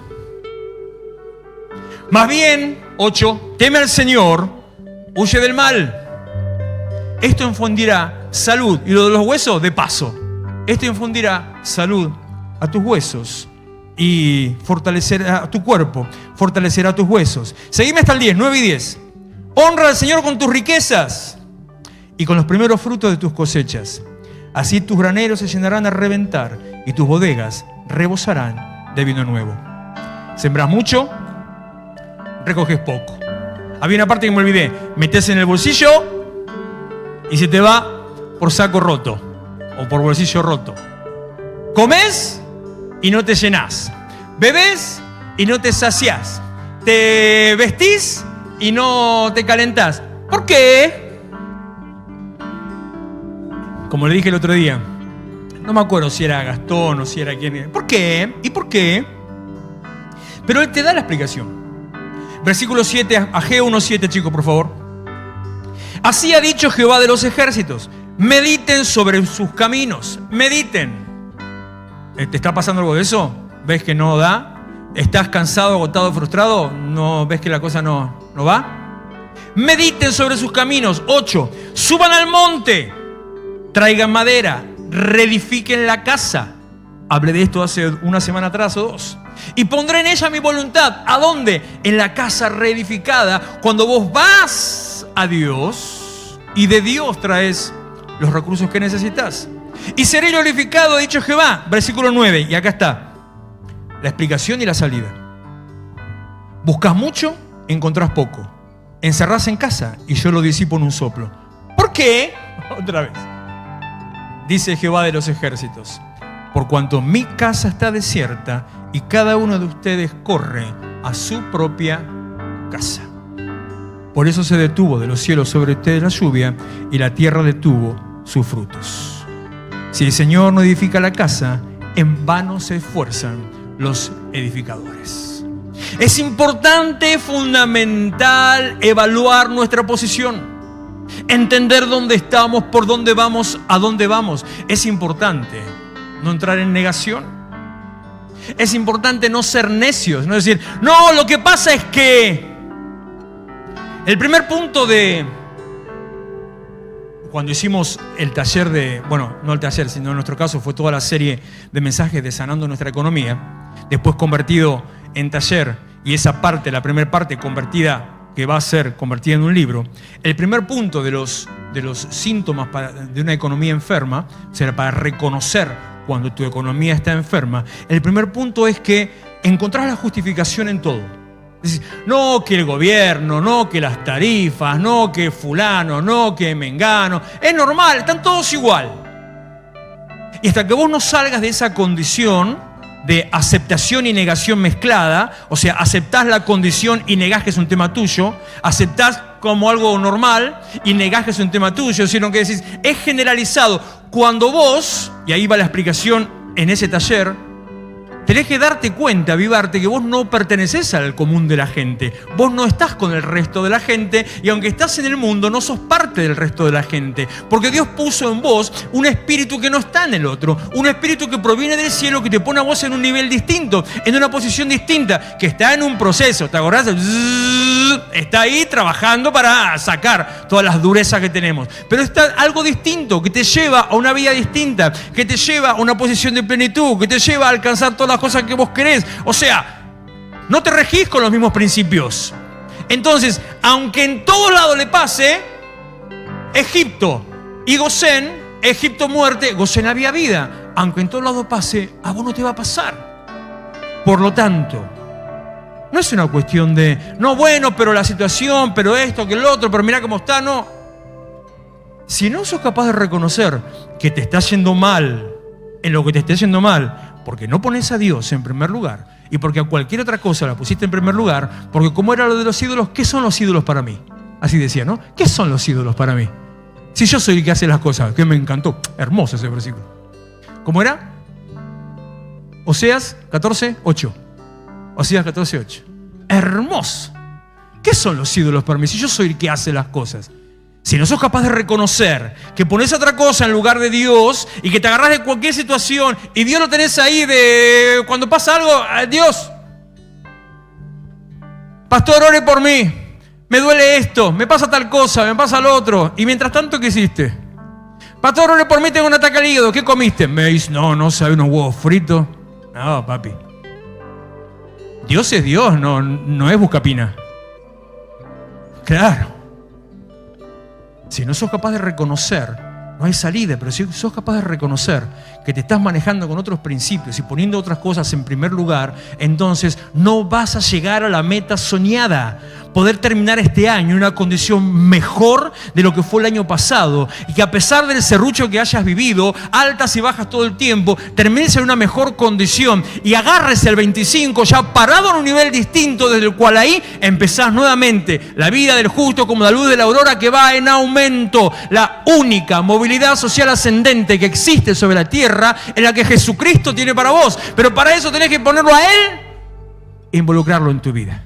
S1: Más bien, 8, teme al Señor, huye del mal. Esto infundirá salud. Y lo de los huesos, de paso. Esto infundirá salud a tus huesos y fortalecerá tu cuerpo, fortalecerá tus huesos. Seguime hasta el 10, 9 y 10. Honra al Señor con tus riquezas y con los primeros frutos de tus cosechas. Así tus graneros se llenarán a reventar y tus bodegas rebosarán de vino nuevo. Sembrás mucho, recoges poco. Había una parte que me olvidé. Metés en el bolsillo y se te va por saco roto o por bolsillo roto. Comés y no te llenás. Bebés y no te saciás. Te vestís y no te calentás. ¿Por qué? Como le dije el otro día, no me acuerdo si era Gastón o si era quién. ¿Por qué? ¿Y por qué? Pero él te da la explicación. Versículo 7, Ageo 1:7, chicos, por favor. Así ha dicho Jehová de los ejércitos: mediten sobre sus caminos, mediten. ¿Te está pasando algo de eso? ¿Ves que no da? ¿Estás cansado, agotado, frustrado? ¿No ves que la cosa no va? Mediten sobre sus caminos. 8, suban al monte, traigan madera, reedifiquen la casa. Hablé de esto hace una semana atrás o 2. Y pondré en ella mi voluntad. ¿A dónde? En la casa reedificada. Cuando vos vas a Dios y de Dios traes los recursos que necesitas. Y seré glorificado, ha dicho Jehová. Versículo 9. Y acá está la explicación y la salida. Buscas mucho, encontrás poco. Encerrás en casa y yo lo disipo en un soplo. ¿Por qué? Otra vez. Dice Jehová de los ejércitos: por cuanto mi casa está desierta y cada uno de ustedes corre a su propia casa. Por eso se detuvo de los cielos sobre ustedes la lluvia y la tierra detuvo sus frutos. Si el Señor no edifica la casa, en vano se esfuerzan los edificadores. Es importante, fundamental, evaluar nuestra posición. entender dónde estamos, por dónde vamos, a dónde vamos. Es importante no entrar en negación. Es importante no ser necios, no decir, no, lo que pasa es que... El primer punto de... Cuando hicimos el taller de... Bueno, no el taller, sino en nuestro caso fue toda la serie de mensajes de Sanando Nuestra Economía, después convertido en taller, y esa parte, la primera parte convertida, que va a ser convertida en un libro. El primer punto de los síntomas de una economía enferma, o sea, para reconocer cuando tu economía está enferma, el primer punto es que encontrás la justificación en todo. Es decir, no que el gobierno, no que las tarifas, no que fulano, no que mengano. Es normal, están todos igual. Y hasta que vos no salgas de esa condición de aceptación y negación mezclada, o sea, aceptás la condición y negás que es un tema tuyo, aceptás como algo normal y negás que es un tema tuyo, sino que decís, es generalizado. Cuando vos, y ahí va la explicación en ese taller, tenés que darte cuenta, avivarte, que vos no pertenecés al común de la gente. Vos no estás con el resto de la gente y aunque estás en el mundo, no sos parte del resto de la gente. Porque Dios puso en vos un espíritu que no está en el otro. Un espíritu que proviene del cielo, que te pone a vos en un nivel distinto, en una posición distinta, que está en un proceso. ¿Te acordás? Está ahí trabajando para sacar todas las durezas que tenemos. Pero está algo distinto, que te lleva a una vida distinta, que te lleva a una posición de plenitud, que te lleva a alcanzar todas las cosas que vos querés. O sea, no te regís con los mismos principios. Entonces, aunque en todos lados le pase, Egipto y Gosén, Egipto muerte, Gosén había vida. Aunque en todos lados pase, a vos no te va a pasar. Por lo tanto, no es una cuestión de, no, bueno, pero la situación, pero esto, que el otro, pero mirá cómo está, no. Si no sos capaz de reconocer que te está yendo mal en lo que te esté yendo mal, porque no pones a Dios en primer lugar y porque a cualquier otra cosa la pusiste en primer lugar, porque como era lo de los ídolos, ¿qué son los ídolos para mí? Así decía, ¿no? ¿Qué son los ídolos para mí? Si yo soy el que hace las cosas, que me encantó. Hermoso ese versículo. ¿Cómo era? Oseas 14:8. Oseas 14:8. Hermoso. ¿Qué son los ídolos para mí? Si yo soy el que hace las cosas. Si no sos capaz de reconocer que pones otra cosa en lugar de Dios y que te agarrás de cualquier situación y Dios lo tenés ahí de cuando pasa algo, Dios, pastor, ore por mí, me duele esto, me pasa tal cosa, me pasa lo otro. Y mientras tanto, ¿qué hiciste? Pastor, ore por mí, tengo un ataque al hígado, ¿qué comiste? Me dice, no sabe, unos huevos fritos. No, papi. Dios es Dios, no es buscapina. Claro. Si no sos capaz de reconocer, no hay salida, pero si sos capaz de reconocer que te estás manejando con otros principios y poniendo otras cosas en primer lugar, entonces no vas a llegar a la meta soñada. Poder terminar este año en una condición mejor de lo que fue el año pasado y que a pesar del serrucho que hayas vivido, altas y bajas todo el tiempo, termines en una mejor condición y agarres el 25 ya parado en un nivel distinto desde el cual ahí empezás nuevamente la vida del justo como la luz de la aurora que va en aumento. La única movilidad social ascendente que existe sobre la tierra es la que Jesucristo tiene para vos, pero para eso tenés que ponerlo a Él e involucrarlo en tu vida.